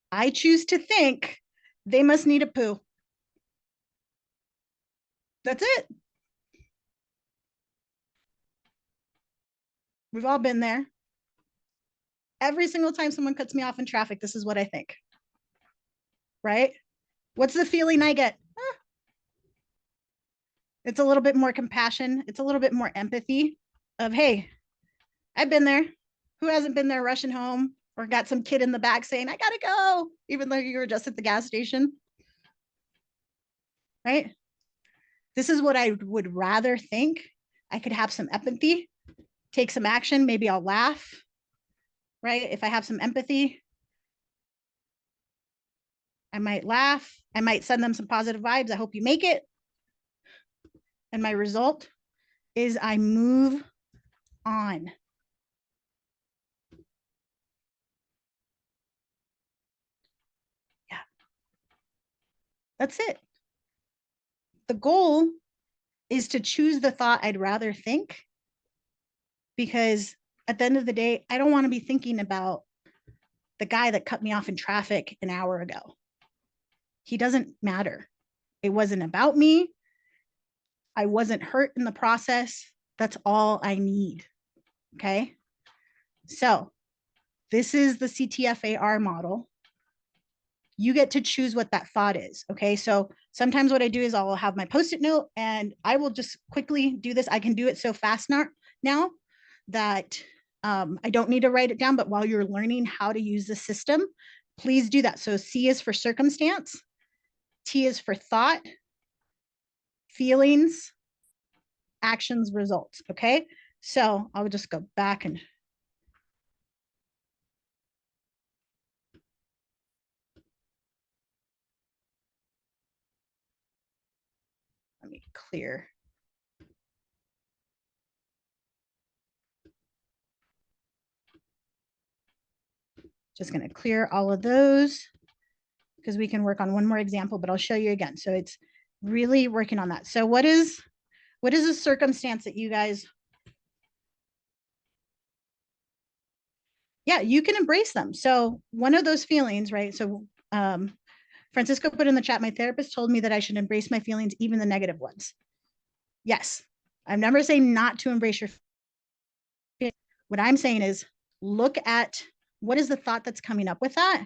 B: I choose to think they must need a poo. That's it. We've all been there. Every single time someone cuts me off in traffic, this is what I think, right? What's the feeling I get? It's a little bit more compassion. It's a little bit more empathy of, hey, I've been there. Who hasn't been there rushing home or got some kid in the back saying, I gotta go, even though you were just at the gas station, right? This is what I would rather think. I could have some empathy, take some action. Maybe I'll laugh, right? If I have some empathy, I might laugh. I might send them some positive vibes. I hope you make it. And my result is I move on. Yeah, that's it. The goal is to choose the thought I'd rather think, because at the end of the day, I don't want to be thinking about the guy that cut me off in traffic an hour ago. He doesn't matter. It wasn't about me. I wasn't hurt in the process. That's all I need. Okay. So this is the CTFAR model. You get to choose what that thought is. Okay. So sometimes what I do is I'll have my post-it note and I will just quickly do this. I can do it so fast now that I don't need to write it down, but while you're learning how to use the system, please do that. So C is for circumstance, T is for thought, feelings, actions, results. Okay. So I'll just go back and let me clear. Just going to clear all of those because we can work on one more example, but I'll show you again. So it's really working on that. So what is a circumstance that you guys, yeah, you can embrace them. So one of those feelings, right? So Francisco put in the chat, my therapist told me that I should embrace my feelings, even the negative ones. Yes, I'm never saying not to embrace your feelings. What I'm saying is look at what is the thought that's coming up with that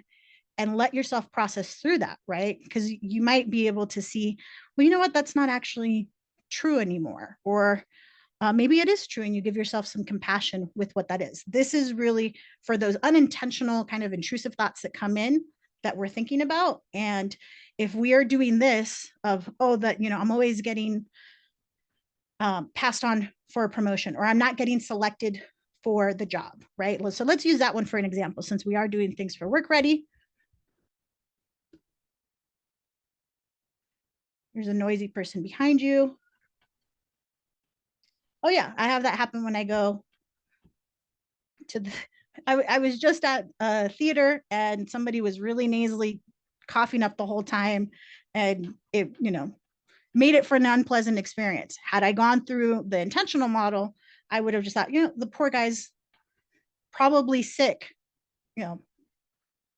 B: and let yourself process through that, right? Because you might be able to see, well, you know what, that's not actually true anymore. Or maybe it is true and you give yourself some compassion with what that is. This is really for those unintentional kind of intrusive thoughts that come in that we're thinking about. And if we are doing this of, oh, that, you know, I'm always getting passed on for a promotion, or I'm not getting selected for the job, right? So let's use that one for an example, since we are doing things for work ready. There's a noisy person behind you. Oh yeah, I have that happen when I go to the, I was just at a theater and somebody was really nasally coughing up the whole time, and it, you know, made it for an unpleasant experience. Had I gone through the intentional model, I would have just thought, you know, the poor guy's probably sick, you know,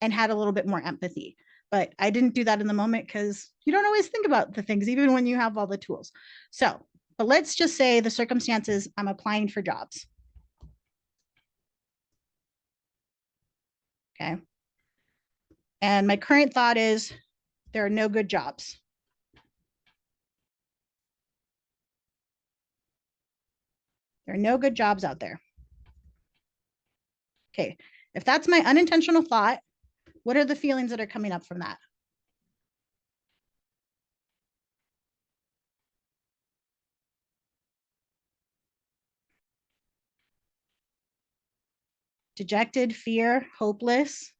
B: and had a little bit more empathy. But I didn't do that in the moment because you don't always think about the things, even when you have all the tools. So, but let's just say the circumstances, I'm applying for jobs. Okay. And my current thought is there are no good jobs. There are no good jobs out there. Okay. If that's my unintentional thought, what are the feelings that are coming up from that? Dejected, fear, hopeless.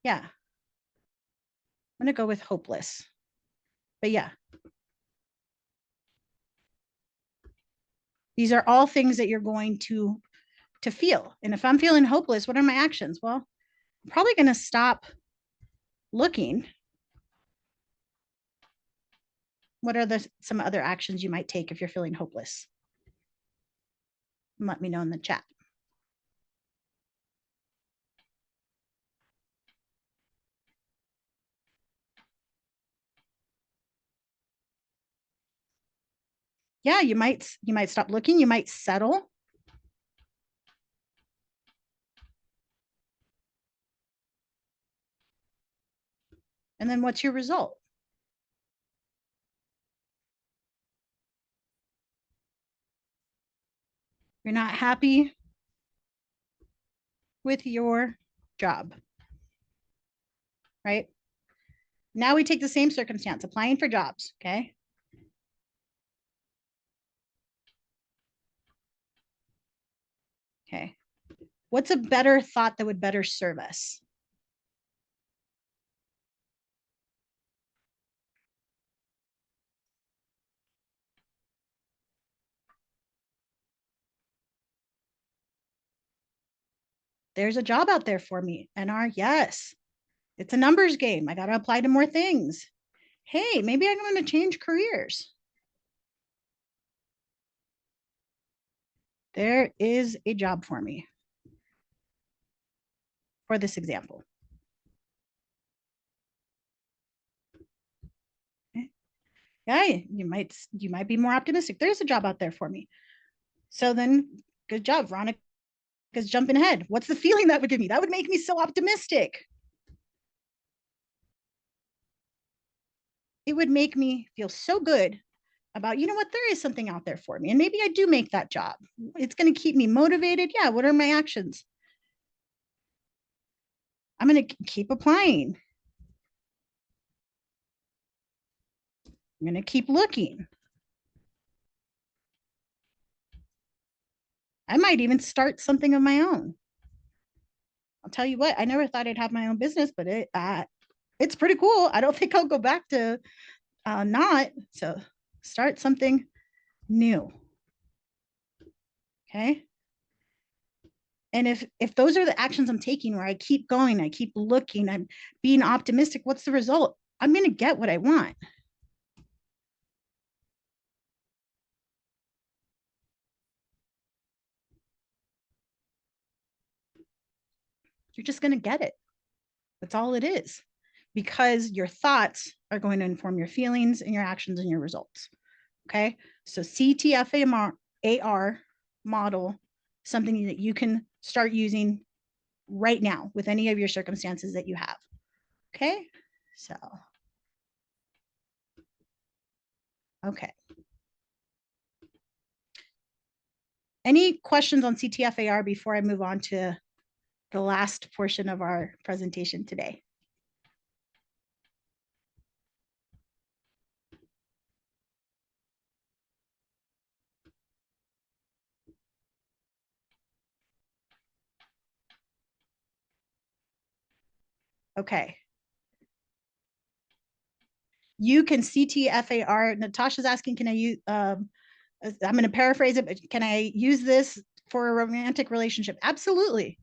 B: Yeah. I'm going to go with hopeless. But yeah. These are all things that you're going to feel. And if I'm feeling hopeless, what are my actions? Well, I'm probably going to stop looking. What are some other actions you might take if you're feeling hopeless? And let me know in the chat. Yeah, you might stop looking, you might settle. And then what's your result? You're not happy with your job, right? Now we take the same circumstance, applying for jobs, okay? Okay. What's a better thought that would better serve us? There's a job out there for me. NR, yes. It's a numbers game. I got to apply to more things. Hey, maybe I'm going to change careers. There is a job for me for this example. Yeah, you might be more optimistic. There's a job out there for me. So then, good job, Veronica's jumping ahead. What's the feeling that would give me? That would make me so optimistic. It would make me feel so good about, you know what, there is something out there for me. And maybe I do make that job. It's going to keep me motivated. Yeah, what are my actions? I'm going to keep applying. I'm going to keep looking. I might even start something of my own. I'll tell you what, I never thought I'd have my own business, but it's pretty cool. I don't think I'll go back to not. So start something new. Okay. And if those are the actions I'm taking, where I keep going, I keep looking, I'm being optimistic, what's the result? I'm going to get what I want. You're just going to get it. That's all it is, because your thoughts are going to inform your feelings and your actions and your results. Okay. So CTFAR model, something that you can start using right now with any of your circumstances that you have. Okay. So, okay. Any questions on CTFAR before I move on to the last portion of our presentation today? Okay. You can CTFAR. Natasha's asking, can I use, I'm going to paraphrase it, but can I use this for a romantic relationship? Absolutely.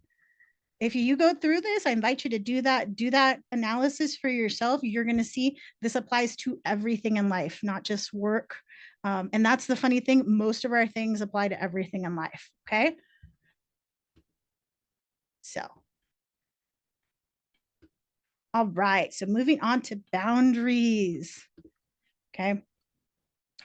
B: If you go through this, I invite you to do that analysis for yourself. You're going to see this applies to everything in life, not just work. And that's the funny thing. Most of our things apply to everything in life. Okay. So, all right. So moving on to boundaries. Okay.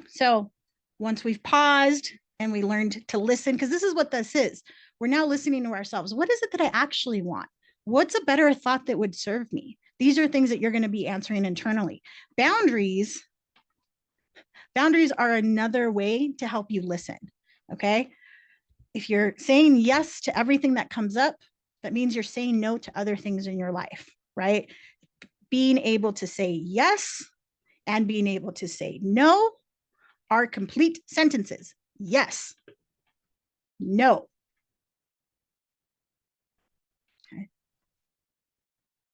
B: So Once we've paused and we learned to listen, because this is what this is. We're now listening to ourselves. What is it that I actually want? What's a better thought that would serve me? These are things that you're going to be answering internally. Boundaries are another way to help you listen. Okay. If you're saying yes to everything that comes up, that means you're saying no to other things in your life, right? Being able to say yes and being able to say no are complete sentences. Yes, no. Okay.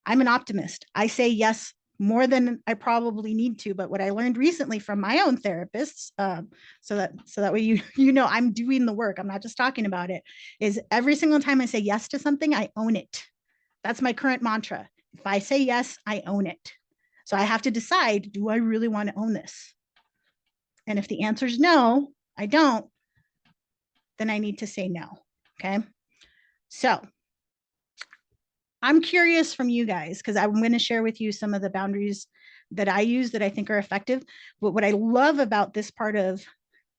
B: I'm an optimist. I say yes more than I probably need to. But what I learned recently from my own therapists, so that way you know I'm doing the work. I'm not just talking about it. Is every single time I say yes to something, I own it. That's my current mantra. If I say yes, I own it. So I have to decide: do I really want to own this? And if the answer is no, I don't. Then I need to say no. Okay. So I'm curious from you guys, because I'm going to share with you some of the boundaries that I use that I think are effective. But what I love about this part of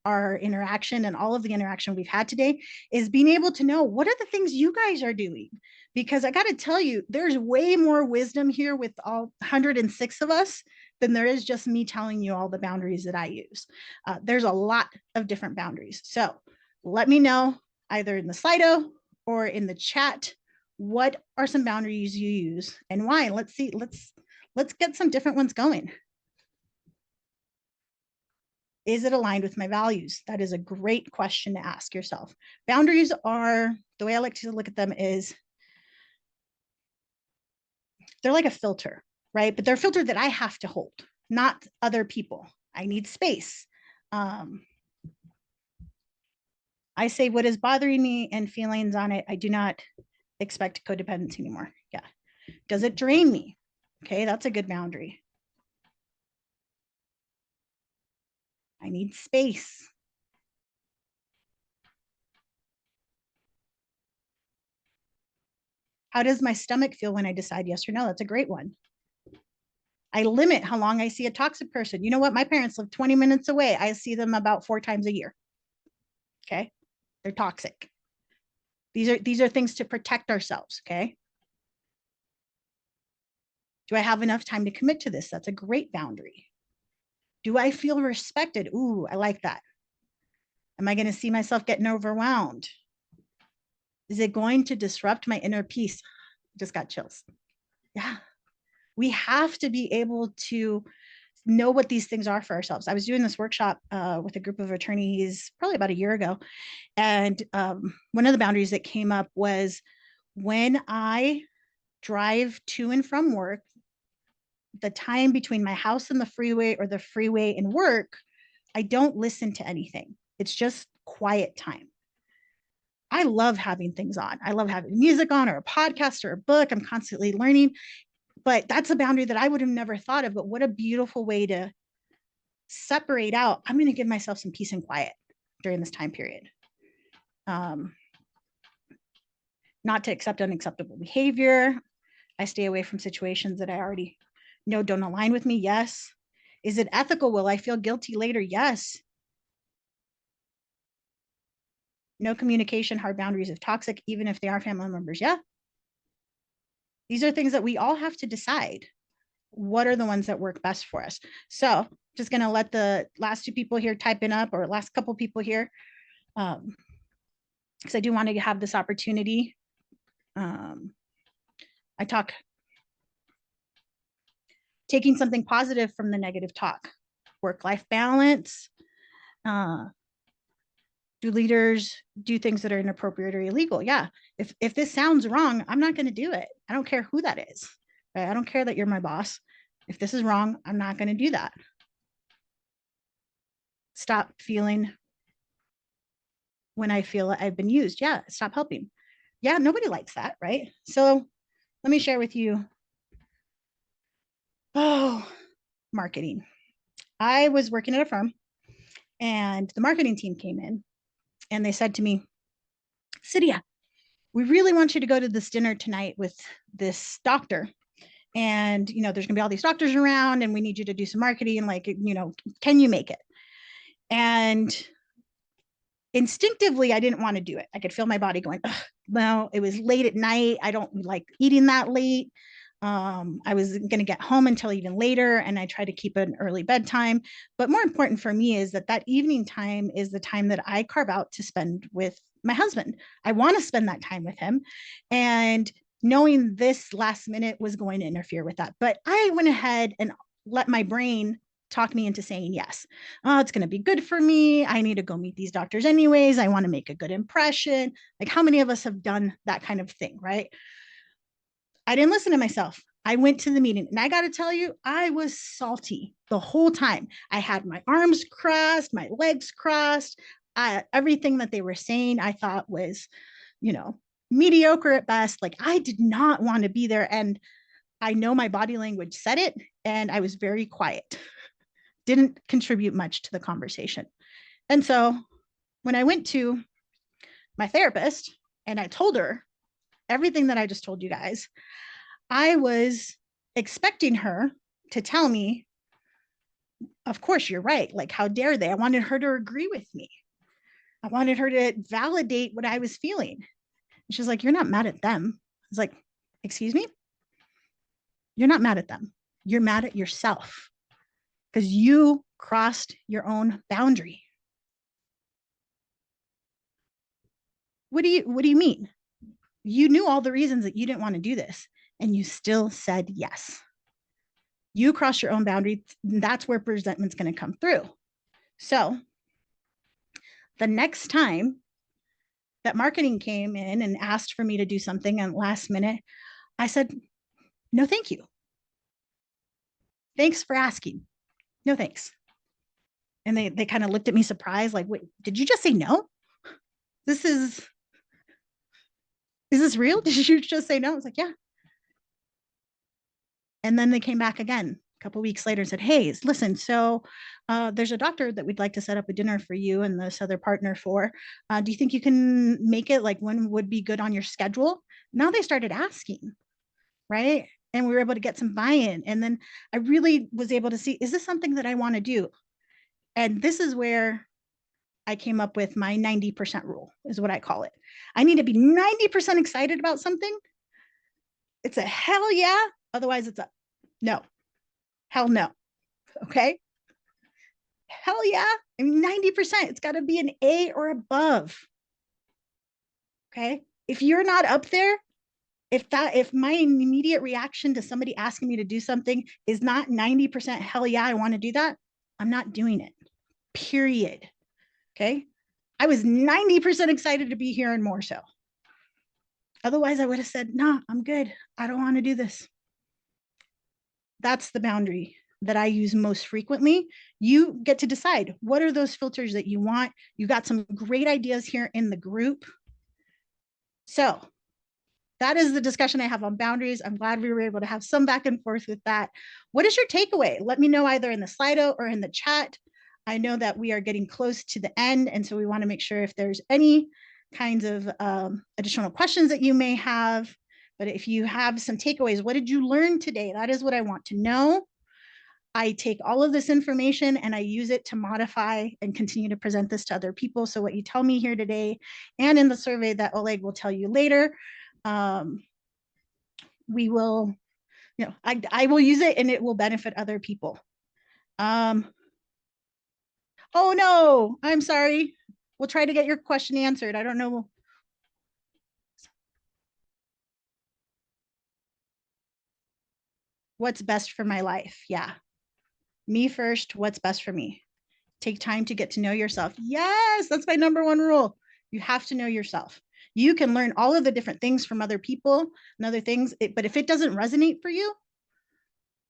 B: our interaction and all of the interaction we've had today is being able to know what are the things you guys are doing. Because I got to tell you, there's way more wisdom here with all 106 of us than there is just me telling you all the boundaries that I use. There's a lot of different boundaries. So let me know either in the Slido or in the chat, what are some boundaries you use and why? Let's see. Let's get some different ones going. Is it aligned with my values? That is a great question to ask yourself. Boundaries are, the way I like to look at them is, they're like a filter, right? But they're a filter that I have to hold, not other people. I need space. I say what is bothering me and feelings on it. I do not expect codependency anymore. Yeah. Does it drain me? Okay, that's a good boundary. I need space. How does my stomach feel when I decide yes or no? That's a great one. I limit how long I see a toxic person. You know what? My parents live 20 minutes away. I see them about 4 times a year. Okay. They're toxic. These are things to protect ourselves. Okay. Do I have enough time to commit to this? That's a great boundary. Do I feel respected? Ooh, I like that. Am I going to see myself getting overwhelmed? Is it going to disrupt my inner peace? Just got chills. Yeah. We have to be able to know what these things are for ourselves. I was doing this workshop with a group of attorneys probably about a year ago. And one of the boundaries that came up was, when I drive to and from work, the time between my house and the freeway or the freeway and work, I don't listen to anything. It's just quiet time. I love having things on. I love having music on or a podcast or a book. I'm constantly learning, but that's a boundary that I would have never thought of. But what a beautiful way to separate out. I'm going to give myself some peace and quiet during this time period. Not to accept unacceptable behavior. I stay away from situations that I already know don't align with me. Yes. Is it ethical? Will I feel guilty later? Yes. No communication, hard boundaries if toxic, even if they are family members. Yeah. These are things that we all have to decide. What are the ones that work best for us? So just going to let the last 2 people here type in up, or last couple people here, because I do want to have this opportunity. I talk taking something positive from the negative talk, work-life balance. Do leaders do things that are inappropriate or illegal? Yeah. If this sounds wrong, I'm not going to do it. I don't care who that is. Right? I don't care that you're my boss. If this is wrong, I'm not going to do that. Stop feeling when I feel I've been used. Yeah. Stop helping. Yeah. Nobody likes that. Right. So let me share with you. Oh, marketing. I was working at a firm and the marketing team came in and they said to me, Siria, we really want you to go to this dinner tonight with this doctor. And, there's going to be all these doctors around and we need you to do some marketing. Like, can you make it? And instinctively, I didn't want to do it. I could feel my body going, well, it was late at night. I don't like eating that late. I was going to get home until even later, and I try to keep an early bedtime. But more important for me is that that evening time is the time that I carve out to spend with my husband. I want to spend that time with him. And knowing this last minute was going to interfere with that. But I went ahead and let my brain talk me into saying yes. Oh, it's going to be good for me. I need to go meet these doctors anyways. I want to make a good impression. Like, how many of us have done that kind of thing, right? I didn't listen to myself. I went to the meeting, and I got to tell you, I was salty the whole time. I had my arms crossed, my legs crossed. Everything that they were saying, I thought was, you know, mediocre at best. Like, I did not want to be there. And I know my body language said it, and I was very quiet, didn't contribute much to the conversation. And so when I went to my therapist and I told her everything that I just told you guys, I was expecting her to tell me, of course, you're right. Like, how dare they? I wanted her to agree with me. I wanted her to validate what I was feeling. And she's like, you're not mad at them. I was like, excuse me? You're not mad at them. You're mad at yourself because you crossed your own boundary. What do you mean? You knew all the reasons that you didn't want to do this, and you still said yes. You crossed your own boundary. That's where resentment's going to come through. So the next time that marketing came in and asked for me to do something at last minute, I said, no, thank you. Thanks for asking. No, thanks. And they kind of looked at me surprised, like, wait, did you just say no? This is this real? Did you just say no? I was like, yeah. And then they came back again a couple weeks later and said, hey, listen, so there's a doctor that we'd like to set up a dinner for you and this other partner for. Do you think you can make it? Like, when would be good on your schedule? Now they started asking, right? And we were able to get some buy-in. And then I really was able to see, is this something that I want to do? And this is where I came up with my 90% rule, is what I call it. I need to be 90% excited about something. It's a hell yeah. Otherwise, it's a no. Hell no. Okay. Hell yeah. I mean, 90%. It's got to be an A or above. Okay. If you're not up there, if my immediate reaction to somebody asking me to do something is not 90% hell yeah, I want to do that, I'm not doing it. Period. Okay. I was 90% excited to be here and more so. Otherwise, I would have said, no, I'm good. I don't want to do this. That's the boundary that I use most frequently. You get to decide what are those filters that you want. You got some great ideas here in the group. So that is the discussion I have on boundaries. I'm glad we were able to have some back and forth with that. What is your takeaway? Let me know either in the Slido or in the chat. I know that we are getting close to the end, and so we want to make sure if there's any kinds of additional questions that you may have. But if you have some takeaways, what did you learn today? That is what I want to know. I take all of this information and I use it to modify and continue to present this to other people. So what you tell me here today and in the survey that Oleg will tell you later, we will, I will use it and it will benefit other people. Oh no, I'm sorry. We'll try to get your question answered. I don't know. What's best for my life? Yeah. Me first, what's best for me? Take time to get to know yourself. Yes, that's my number one rule. You have to know yourself. You can learn all of the different things from other people and other things, but if it doesn't resonate for you,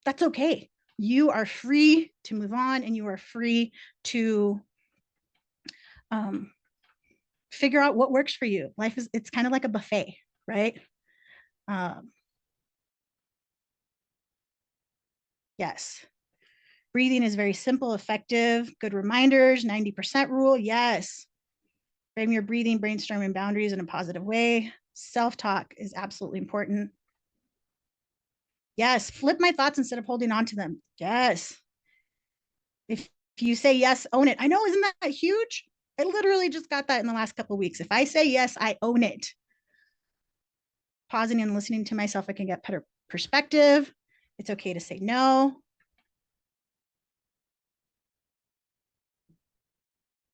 B: that's okay. You are free to move on and you are free to figure out what works for you. Life is, it's kind of like a buffet, right? Yes. Breathing is very simple, effective, good reminders, 90% rule. Yes. Frame your breathing, brainstorming boundaries in a positive way. Self-talk is absolutely important. Yes. Flip my thoughts instead of holding on to them. Yes. If If you say yes, own it. I know, isn't that huge? I literally just got that in the last couple of weeks. If I say yes, I own it. Pausing and listening to myself, I can get better perspective. It's okay to say no.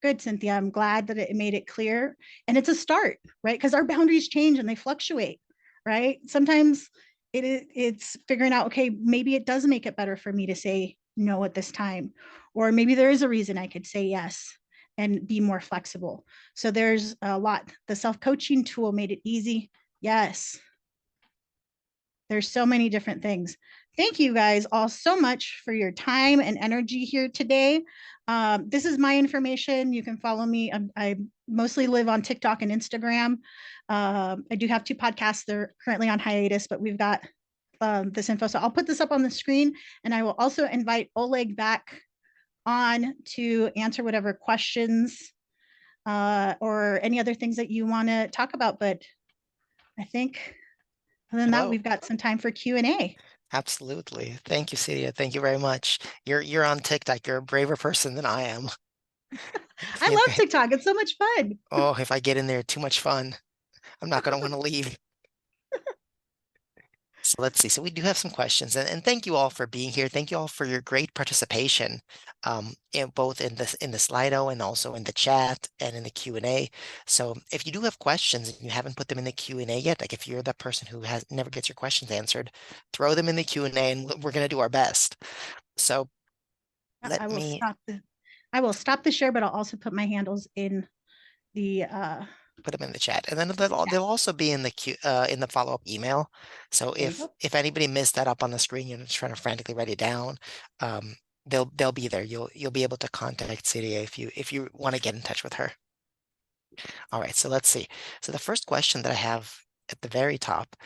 B: Good, Cynthia. I'm glad that it made it clear. And it's a start, right? Because our boundaries change and they fluctuate, right? Sometimes it's figuring out, okay, maybe it does make it better for me to say no at this time. Or maybe there is a reason I could say yes and be more flexible. So there's a lot. The self-coaching tool made it easy. Yes, there's so many different things. Thank you guys all so much for your time and energy here today. This is my information. You can follow me. I mostly live on TikTok and Instagram. I do have 2 podcasts. They're currently on hiatus, but we've got this info. So I'll put this up on the screen, and I will also invite Oleg back on to answer whatever questions or any other things that you want to talk about. But I think other than that,
A: Hello.
B: we've got some time for Q&A.
A: Absolutely. Thank you, Siria. Thank you very much. You're on TikTok. You're a braver person than I am.
B: I love TikTok. It's so much fun.
A: Oh, if I get in there, too much fun. I'm not going to want to leave. So let's see. So we do have some questions, and thank you all for being here. Thank you all for your great participation, in both in the Slido and also in the chat and in the Q&A. So if you do have questions and you haven't put them in the Q&A yet, like if you're that person who has never gets your questions answered, throw them in the Q&A, and we're going to do our best. So let
B: I will
A: me
B: stop the share, but I'll also put my handles in the
A: put them in the chat, and then they'll also be in the in the follow-up email. So
B: there you
A: if
B: go.
A: anybody missed that up on the screen, you're just trying to frantically write it down, they'll be there. You'll be able to contact Cydia if you want to get in touch with her. All right, so let's see. So the first question that I have at the very top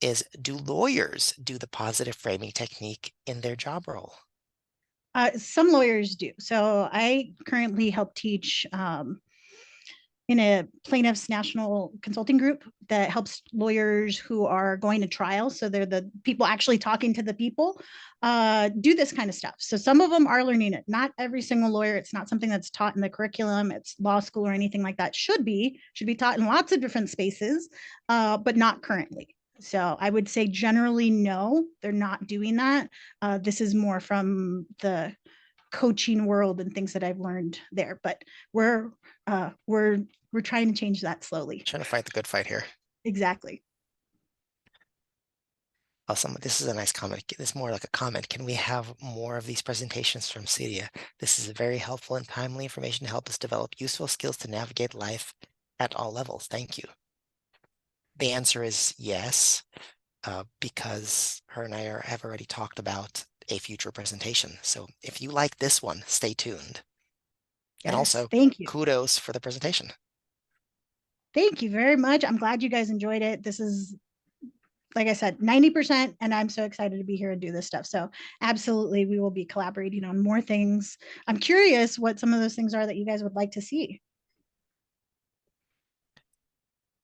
A: is, do lawyers do the positive framing technique in their job role?
B: Some lawyers do. So I currently help teach in a plaintiffs national consulting group that helps lawyers who are going to trial. So they're the people actually talking to the people, do this kind of stuff. So some of them are learning it. Not every single lawyer. It's not something that's taught in the curriculum. It's law school or anything like that. Should be taught in lots of different spaces, but not currently. So I would say generally, no, they're not doing that. This is more from the coaching world and things that I've learned there. But we're uh, we're we're trying to change that slowly.
A: Trying to fight the good fight here.
B: Exactly.
A: Awesome. This is a nice comment. This is more like a comment. Can we have more of these presentations from Cydia? This is very helpful and timely information to help us develop useful skills to navigate life at all levels. Thank you. The answer is yes, because her and I have already talked about a future presentation. So if you like this one, stay tuned. And
B: Yes.
A: also,
B: Thank you.
A: kudos for the presentation.
B: Thank you very much. I'm glad you guys enjoyed it. This is, like I said, 90%, and I'm so excited to be here and do this stuff. So absolutely, we will be collaborating on more things. I'm curious what some of those things are that you guys would like to see.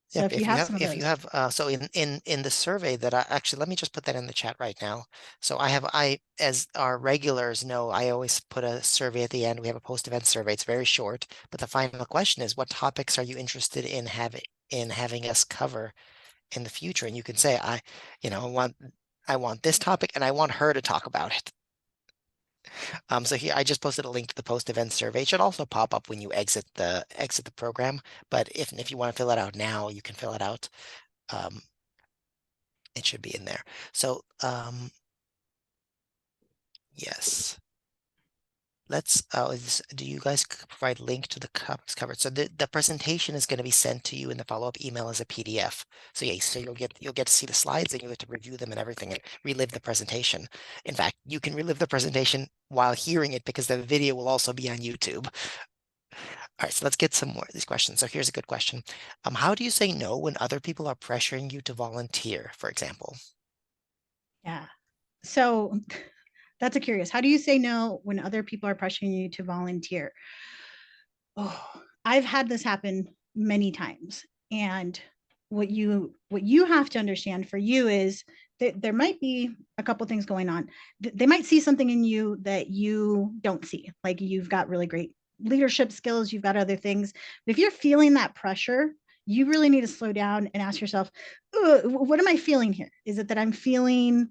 B: So
A: Yep,
B: if you have some of
A: if you
B: those.
A: have so in the survey that I actually, let me just put that in the chat right now. So I as our regulars know, I always put a survey at the end. We have a post-event survey. It's very short, but the final question is, what topics are you interested in having us cover in the future? And you can say, I want this topic and I want her to talk about it. So here I just posted a link to the post-event survey. It should also pop up when you exit the program. But if you want to fill it out now, you can fill it out. Um, it should be in there. So yes, let's. Do you guys provide link to the cups covered? So the presentation is going to be sent to you in the follow-up email as a PDF. So yeah, so you'll get to see the slides and you'll get to review them and everything and relive the presentation. In fact, you can relive the presentation while hearing it because the video will also be on YouTube. All right, so let's get some more of these questions. So here's a good question. How do you say no when other people are pressuring you to volunteer, for example?
B: Yeah. So that's a curious. How do you say no when other people are pressuring you to volunteer? Oh, I've had this happen many times. And what you have to understand for you is there might be a couple things going on. They might see something in you that you don't see. Like you've got really great leadership skills, you've got other things. But if you're feeling that pressure, you really need to slow down and ask yourself, what am I feeling here? Is it that I'm feeling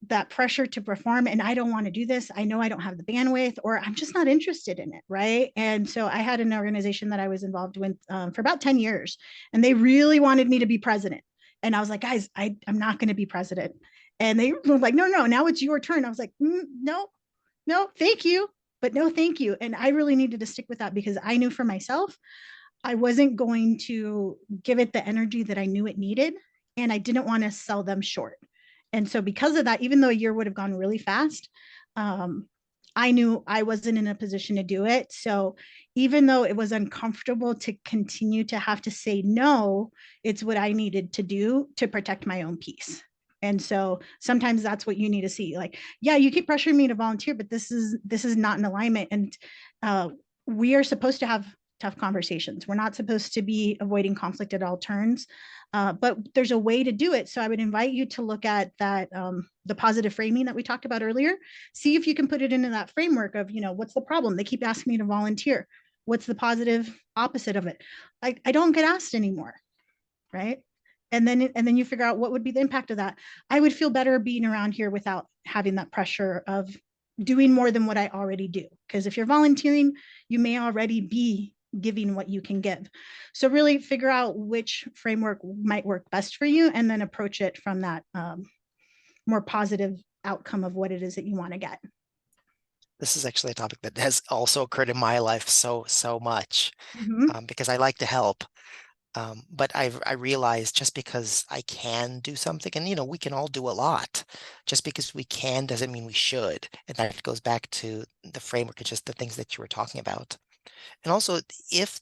B: that pressure to perform and I don't want to do this? I know I don't have the bandwidth, or I'm just not interested in it, right? And so I had an organization that I was involved with for about 10 years, and they really wanted me to be president. And I was like, guys, I'm not going to be president. And they were like, no, no, now it's your turn. I was like, no, no, thank you, but no, thank you. And I really needed to stick with that because I knew for myself, I wasn't going to give it the energy that I knew it needed. And I didn't want to sell them short. And so, because of that, even though a year would have gone really fast, um, I knew I wasn't in a position to do it. So, even though it was uncomfortable to continue to have to say no, it's what I needed to do to protect my own peace. And so sometimes that's what you need to see. Like, yeah, you keep pressuring me to volunteer, but this is not in alignment. And uh, we are supposed to have tough conversations. We're not supposed to be avoiding conflict at all turns, but there's a way to do it. So I would invite you to look at that, the positive framing that we talked about earlier. See if you can put it into that framework of, what's the problem? They keep asking me to volunteer. What's the positive opposite of it? I don't get asked anymore, right? And then you figure out what would be the impact of that. I would feel better being around here without having that pressure of doing more than what I already do. Because if you're volunteering, you may already be giving what you can give. So really figure out which framework might work best for you, and then approach it from that more positive outcome of what it is that you want to get.
A: This is actually a topic that has also occurred in my life so much,
B: Mm-hmm.
A: because I like to help. But I realized just because I can do something, and we can all do a lot. Just because we can doesn't mean we should. And that goes back to the framework and just the things that you were talking about. And also, if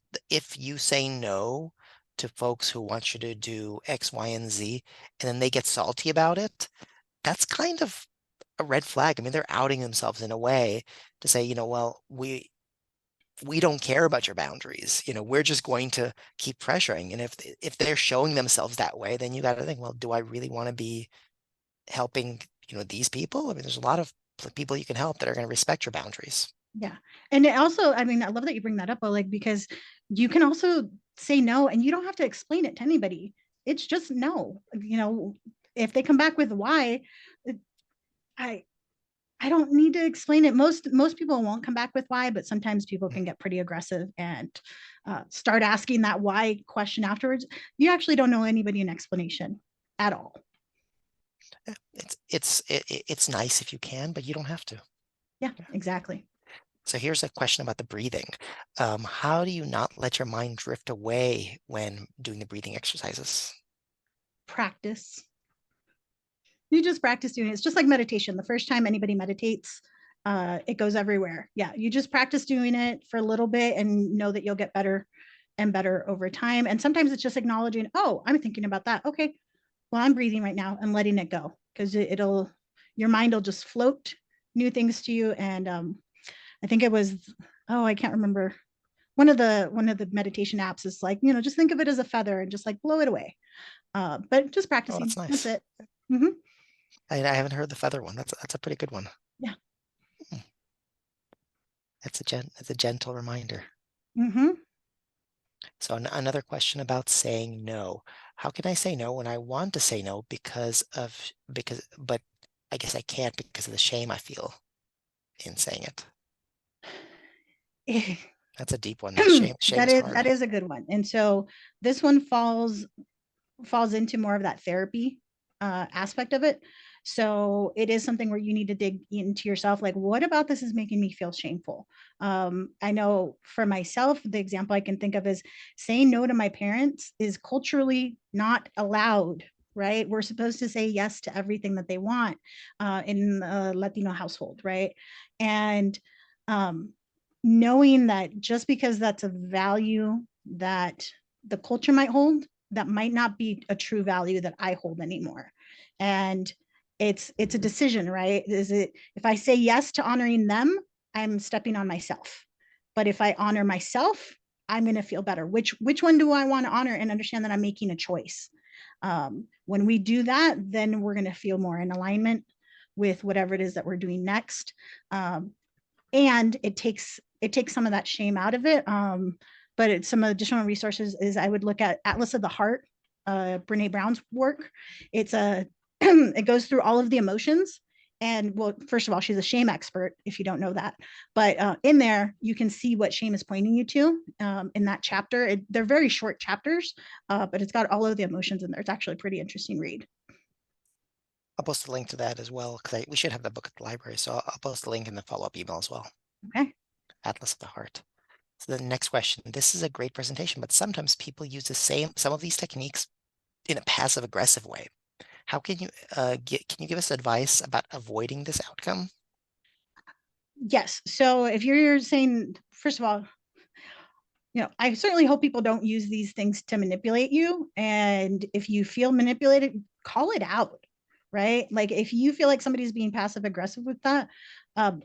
A: you say no to folks who want you to do X, Y, and Z, and then they get salty about it, that's kind of a red flag. I mean, they're outing themselves in a way to say, well, we don't care about your boundaries. We're just going to keep pressuring. And if they're showing themselves that way, then you got to think, well, do I really want to be helping, these people? I mean, there's a lot of people you can help that are going to respect your boundaries.
B: Yeah. And it also, I mean, I love that you bring that up, Oleg, because you can also say no and you don't have to explain it to anybody. It's just no. If they come back with why, I I don't need to explain it. Most people won't come back with why, but sometimes people can get pretty aggressive and start asking that why question afterwards. You actually don't know anybody an explanation at all.
A: Yeah, it's nice if you can, but you don't have to.
B: Yeah, exactly.
A: So here's a question about the breathing. How do you not let your mind drift away when doing the breathing exercises?
B: Practice. You just practice doing it. It's just like meditation. The first time anybody meditates, it goes everywhere. Yeah, you just practice doing it for a little bit and know that you'll get better and better over time. And sometimes it's just acknowledging, oh, I'm thinking about that. Okay, well, I'm breathing right now and letting it go, because it'll, your mind will just float new things to you. And I think it was, oh, I can't remember. One of the meditation apps is like, just think of it as a feather and just like blow it away. But just
A: Oh, that's
B: practicing. That's
A: nice.
B: it. Mm-hmm.
A: I haven't heard the feather one. That's a pretty good one.
B: Yeah.
A: Hmm. It's a gentle reminder.
B: Mm-hmm.
A: So another question about saying no. How can I say no when I want to say no but I guess I can't because of the shame I feel in saying it. That's a deep one. Shame
B: that
A: is
B: is that
A: hard.
B: is a good one. And so this one falls into more of that therapy aspect of it. So it is something where you need to dig into yourself, like, what about this is making me feel shameful? I know for myself, the example I can think of is saying no to my parents is culturally not allowed. Right, we're supposed to say yes to everything that they want in a Latino household, right? And um, knowing that just because that's a value that the culture might hold, that might not be a true value that I hold anymore. And it's a decision, right? Is it, if I say yes to honoring them, I'm stepping on myself. But if I honor myself, I'm going to feel better. Which one do I want to honor and understand that I'm making a choice? When we do that, then we're going to feel more in alignment with whatever it is that we're doing next. And it takes some of that shame out of it. But some additional resources is I would look at Atlas of the Heart, Brene Brown's work. It's a it goes through all of the emotions. And well, first of all, she's a shame expert, if you don't know that. But in there, you can see what shame is pointing you to in that chapter. They're very short chapters, but it's got all of the emotions in there. It's actually a pretty interesting read.
A: I'll post a link to that as well, because we should have the book at the library. So I'll post a link in the follow-up email as well.
B: Okay.
A: Atlas of the Heart. So the next question. This is a great presentation, but sometimes people use some of these techniques in a passive-aggressive way. How can you can you give us advice about avoiding this outcome?
B: Yes. So if you're saying, first of all, I certainly hope people don't use these things to manipulate you. And if you feel manipulated, call it out, right? Like if you feel like somebody's being passive aggressive with that,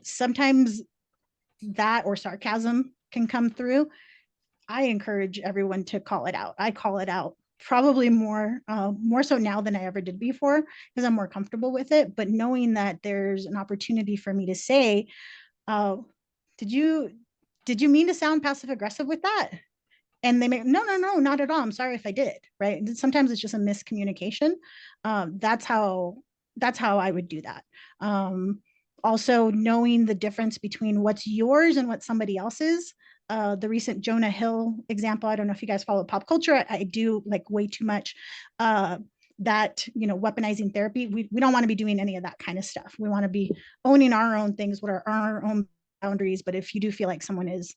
B: sometimes that or sarcasm can come through. I encourage everyone to call it out. I call it out probably more so now than I ever did before because I'm more comfortable with it. But knowing that there's an opportunity for me to say, did you mean to sound passive aggressive with that? And they may, no, not at all. I'm sorry if I did. Right. Sometimes it's just a miscommunication. That's how I would do that. Also knowing the difference between what's yours and what somebody else's. The recent Jonah Hill example, I don't know if you guys follow pop culture. I do, like, way too much. That, weaponizing therapy, we don't want to be doing any of that kind of stuff. We want to be owning our own things, what are our own boundaries. But if you do feel like someone is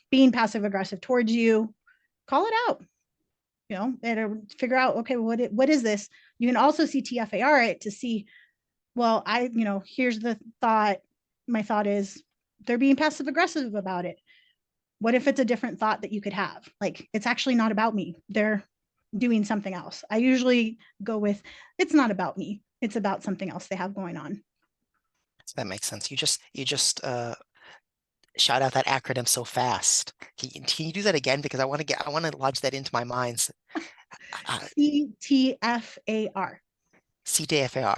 B: being passive aggressive towards you, call it out, and figure out, okay, what is this? You can also see TFAR it to see, well, here's the thought. My thought is they're being passive aggressive about it. What if it's a different thought that you could have? Like, it's actually not about me. They're doing something else. I usually go with, it's not about me. It's about something else they have going on.
A: So that makes sense. You just shout out that acronym so fast. Can you do that again? Because I want to lodge that into my mind.
B: CTFAR.
A: CTFAR.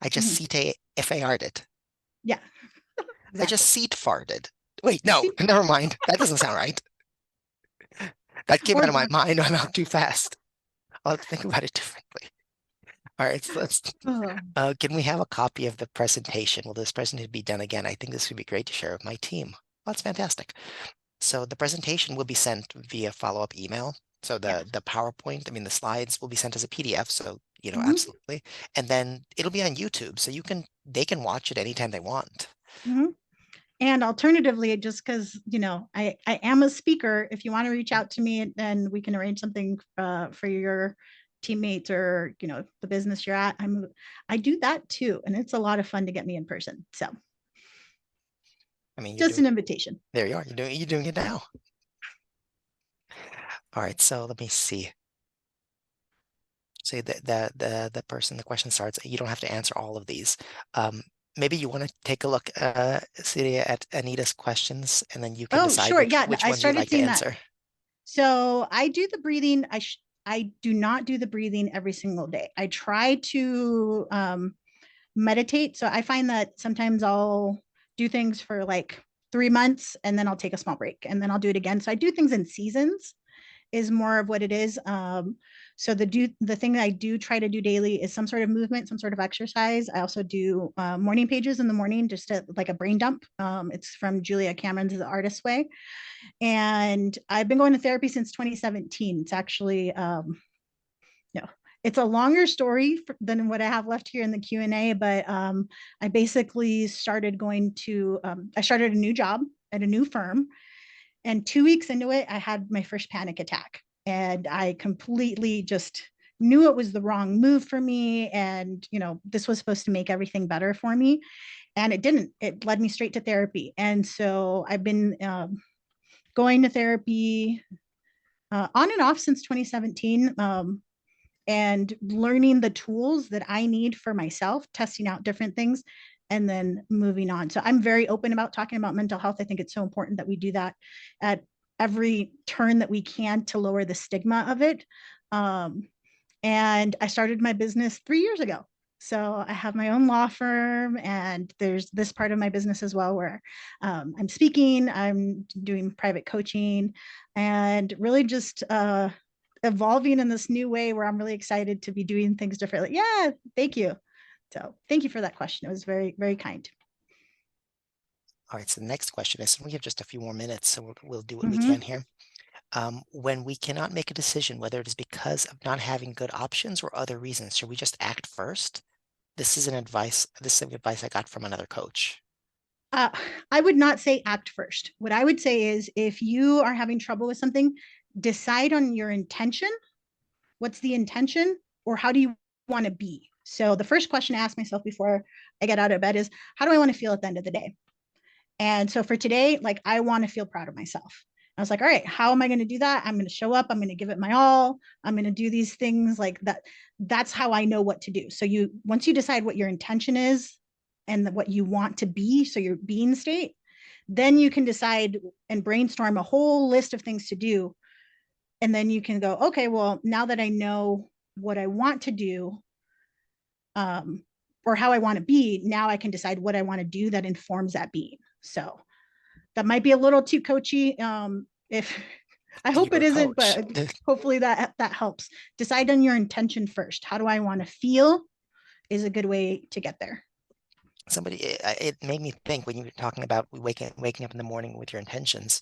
A: I just CTFAR'd it.
B: Yeah.
A: Exactly. I just seat farted. Wait, no, never mind. That doesn't sound right. That came out of my mind. I'm out too fast. I'll have to think about it differently. All right, so can we have a copy of the presentation? Will this presentation be done again? I think this would be great to share with my team. Well, that's fantastic. So the presentation will be sent via follow-up email. So the PowerPoint, the slides will be sent as a PDF. So, absolutely. And then it'll be on YouTube. So they can watch it anytime they want.
B: And alternatively, just because, I am a speaker, if you want to reach out to me, then we can arrange something for your teammates or, the business you're at. I do that too. And it's a lot of fun to get me in person. So just an invitation.
A: There you are. You're doing it now. All right. So let me see. So the question starts, you don't have to answer all of these. Maybe you want to take a look, Siria, at Anita's questions, and then you can decide which ones you'd like to answer. That.
B: So I do the breathing. I do not do the breathing every single day. I try to meditate. So I find that sometimes I'll do things for like 3 months, and then I'll take a small break, and then I'll do it again. So I do things in seasons is more of what it is. So the thing that I do try to do daily is some sort of movement, some sort of exercise. I also do morning pages in the morning, just like a brain dump. It's from Julia Cameron's The Artist's Way. And I've been going to therapy since 2017. It's actually, it's a longer story than what I have left here in the Q&A, but I basically started I started a new job at a new firm. And 2 weeks into it, I had my first panic attack. And I completely just knew it was the wrong move for me. And, this was supposed to make everything better for me. And it didn't. It led me straight to therapy. And so I've been going to therapy on and off since 2017. And learning the tools that I need for myself, testing out different things, and then moving on. So I'm very open about talking about mental health. I think it's so important that we do that at every turn that we can to lower the stigma of it. And I started my business 3 years ago. So I have my own law firm, and there's this part of my business as well where I'm speaking, I'm doing private coaching, and really just evolving in this new way where I'm really excited to be doing things differently. Yeah, thank you. So thank you for that question. It was very, very kind.
A: All right, so the next question is, and we have just a few more minutes, so we'll do what we
B: Mm-hmm.
A: can here. When we cannot make a decision, whether it is because of not having good options or other reasons, should we just act first? This is advice I got from another coach.
B: Uh, I would not say act first. What I would say is if you are having trouble with something, decide on your intention. What's the intention, or how do you want to be? So the first question I ask myself before I get out of bed is, how do I want to feel at the end of the day? And so for today, like, I want to feel proud of myself. I was like, all right, how am I going to do that? I'm going to show up. I'm going to give it my all. I'm going to do these things like that. That's how I know what to do. So once you decide what your intention is and what you want to be, so your being state, then you can decide and brainstorm a whole list of things to do. And then you can go, okay, well, now that I know what I want to do, um, or how I want to be, now I can decide what I want to do that informs that being. So that might be a little too coachy. If I hope
A: You're
B: it
A: a
B: isn't,
A: coach.
B: but hopefully that helps. Decide on your intention first. How do I want to feel is a good way to get there.
A: It made me think when you were talking about waking up in the morning with your intentions,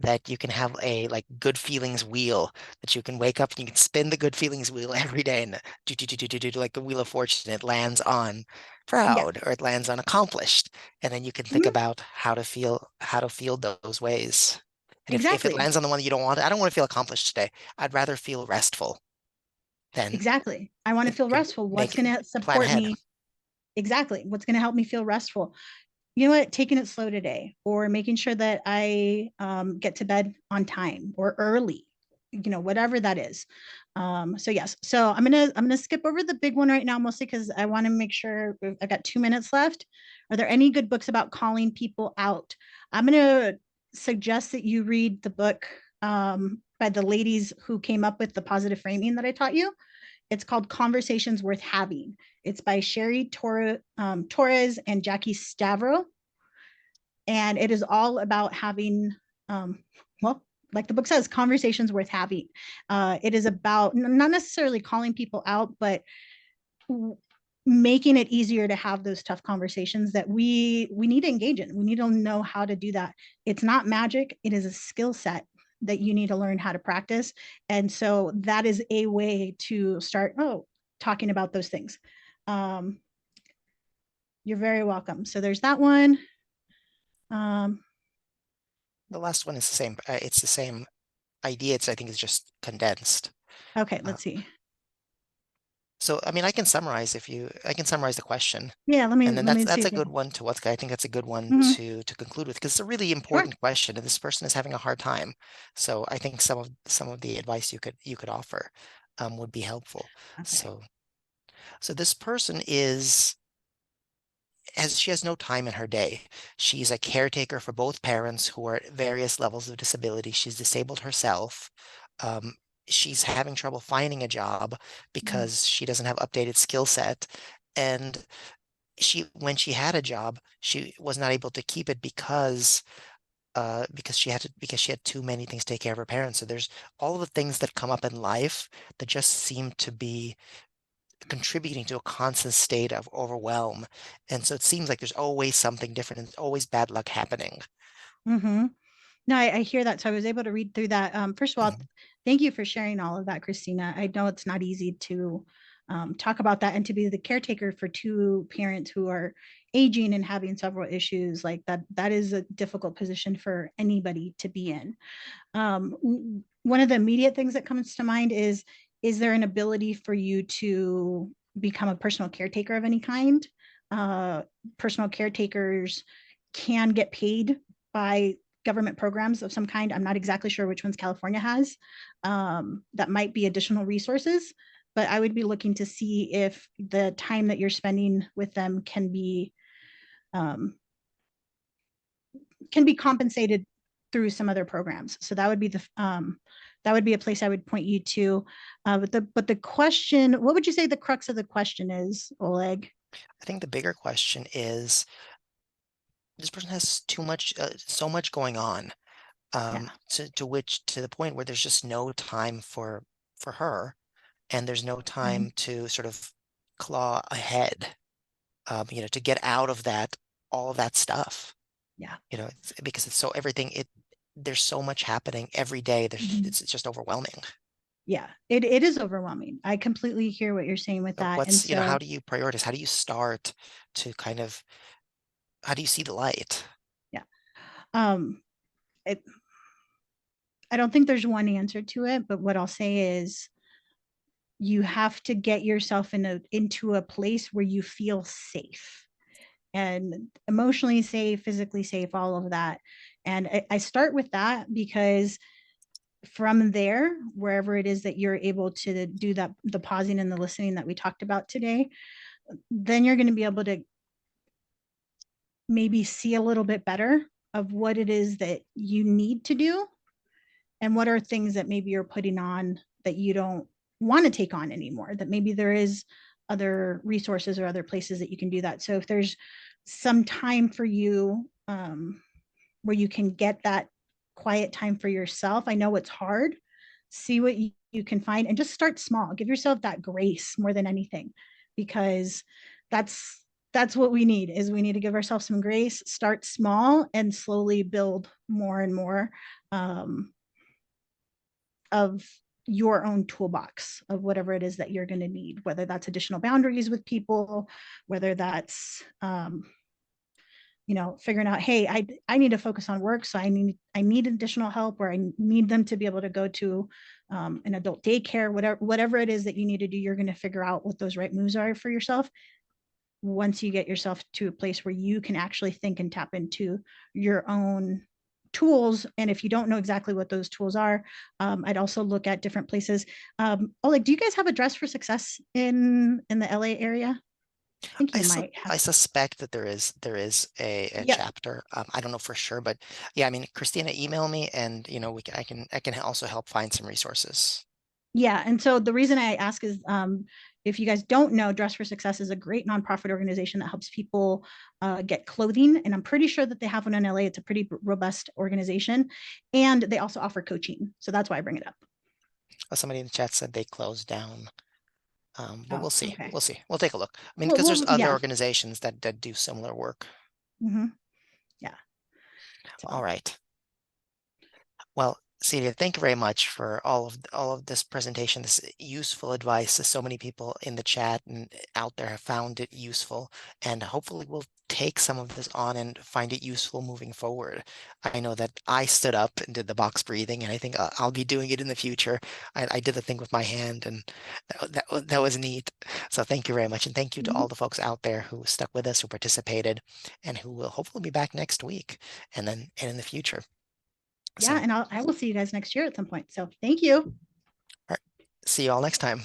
A: that you can have a like good feelings wheel that you can wake up and you can spin the good feelings wheel every day and like the wheel of fortune. It lands on
B: Yeah.
A: proud or it lands on accomplished. And then you can think
B: Mhm.
A: about how to feel those ways. And if it
B: Exactly.
A: lands on the one that you don't want, I don't want to feel accomplished today. I'd rather feel restful. Then
B: Exactly. I want to
A: it
B: feel
A: could
B: restful. What's
A: make
B: going to
A: plan
B: support
A: ahead.
B: me? Exactly. What's going to help me feel restful? You know what, taking it slow today, or making sure that I get to bed on time or early, whatever that is. So yes, so I'm gonna skip over the big one right now, mostly because I want to make sure I got 2 minutes left. Are there any good books about calling people out? I'm gonna suggest that you read the book by the ladies who came up with the positive framing that I taught you. It's called Conversations Worth Having. It's by Torres and Jackie Stavro. And it is all about having, well, like the book says, conversations worth having. It is about not necessarily calling people out, but making it easier to have those tough conversations that we need to engage in. We need to know how to do that. It's not magic. It is a skill set that you need to learn how to practice. And so that is a way to start, talking about those things. Um, you're very welcome. So there's that one. Um,
A: The last one is the same. It's the same idea. I think it's just condensed.
B: okay,
A: Uh,
B: let's see.
A: so, I mean, I can summarize the question.
B: Yeah, let me
A: And then
B: let
A: that's
B: me see
A: that's a
B: if I
A: good
B: can.
A: one to what's I think that's a good one
B: Mhm.
A: to conclude with because it's a really
B: Sure.
A: important question and this person is having a hard time. So I think some of the advice you could offer would be helpful.
B: Okay.
A: So this person she has no time in her day. She's a caretaker for both parents who are at various levels of disability. She's disabled herself. Um, she's having trouble finding a job
B: Mhm.
A: because she doesn't have updated skill set. And when she had a job, she was not able to keep it because she had too many things to take care of her parents. So there's all the things that come up in life that just seem to be contributing to a constant state of overwhelm. And so it seems like there's always something different and there's always bad luck happening.
B: Mm-hmm. No, I hear that. So I was able to read through that. First of all,
A: Mhm.
B: thank you for sharing all of that, Christina. I know it's not easy to talk about that and to be the caretaker for two parents who are aging and having several issues like that. That is a difficult position for anybody to be in. One of the immediate things that comes to mind is there an ability for you to become a personal caretaker of any kind? Uh, Personal caretakers can get paid by government programs of some kind. I'm not exactly sure which ones California has. That might be additional resources, but I would be looking to see if the time that you're spending with them um, can be compensated through some other programs. So that would be that would be a place I would point you to. But the question, what would you say the crux of the question is, Oleg?
A: I think the bigger question is this person has too much, so much going on,
B: Yeah.
A: to the point where there's just no time for her, and there's no
B: Mhm.
A: time to sort of claw ahead, to get out of that, all of that stuff.
B: Yeah.
A: Because it's so everything. There's so much happening every day.
B: Mhm.
A: It's just overwhelming.
B: Yeah, it is overwhelming. I completely hear what you're saying with
A: So
B: that. And
A: how
B: so,
A: do you prioritize? How do you start to kind of, how do you see the light?
B: yeah, um, it, I don't think there's one answer to it, but what I'll say is you have to get yourself into a place where you feel safe and emotionally safe, physically safe, all of that. And I start with that because from there, wherever it is that you're able to do that, the pausing and the listening that we talked about today, then you're going to be able to maybe see a little bit better of what it is that you need to do and what are things that maybe you're putting on that you don't want to take on anymore, that maybe there is other resources or other places that you can do that. So if there's some time for you where you can get that quiet time for yourself, I know it's hard. See what you can find and just start small. Give yourself that grace more than anything, because that's what we need. Is we need to give ourselves some grace, start small, and slowly build more and more um, of your own toolbox of whatever it is that you're going to need, whether that's additional boundaries with people, whether that's figuring out, hey, I need to focus on work, so I need additional help, or I need them to be able to go to an adult daycare, whatever it is that you need to do. You're going to figure out what those right moves are for yourself once you get yourself to a place where you can actually think and tap into your own tools. And if you don't know exactly what those tools are, I'd also look at different places. Oleg, do you guys have a Dress for Success in the LA area? I think you might have.
A: I suspect that there is a
B: Yep.
A: chapter. I don't know for sure, but yeah, I mean, Christina, email me, and I can also help find some resources.
B: Yeah. And so the reason I ask is if you guys don't know, Dress for Success is a great nonprofit organization that helps people get clothing. And I'm pretty sure that they have one in LA. It's a pretty robust organization. And they also offer coaching. So that's why I bring it up.
A: Somebody in the chat said they closed down. But
B: Oh,
A: we'll see.
B: okay.
A: We'll see. We'll take a look. I mean, because there's
B: Well,
A: other
B: yeah.
A: organizations that do similar work.
B: Hmm. Yeah.
A: All
B: So,
A: right. Well, Celia, thank you very much for all of this presentation, this useful advice. So many people in the chat and out there have found it useful, and hopefully we'll take some of this on and find it useful moving forward. I know that I stood up and did the box breathing, and I think I'll be doing it in the future. I did the thing with my hand, and that was neat. So thank you very much, and thank you to all
B: mhm.
A: the folks out there who stuck with us, who participated, and who will hopefully be back next week, and in the future. So,
B: Yeah.
A: all
B: And I will see you guys next year at some point. So thank you.
A: right, see you all next time.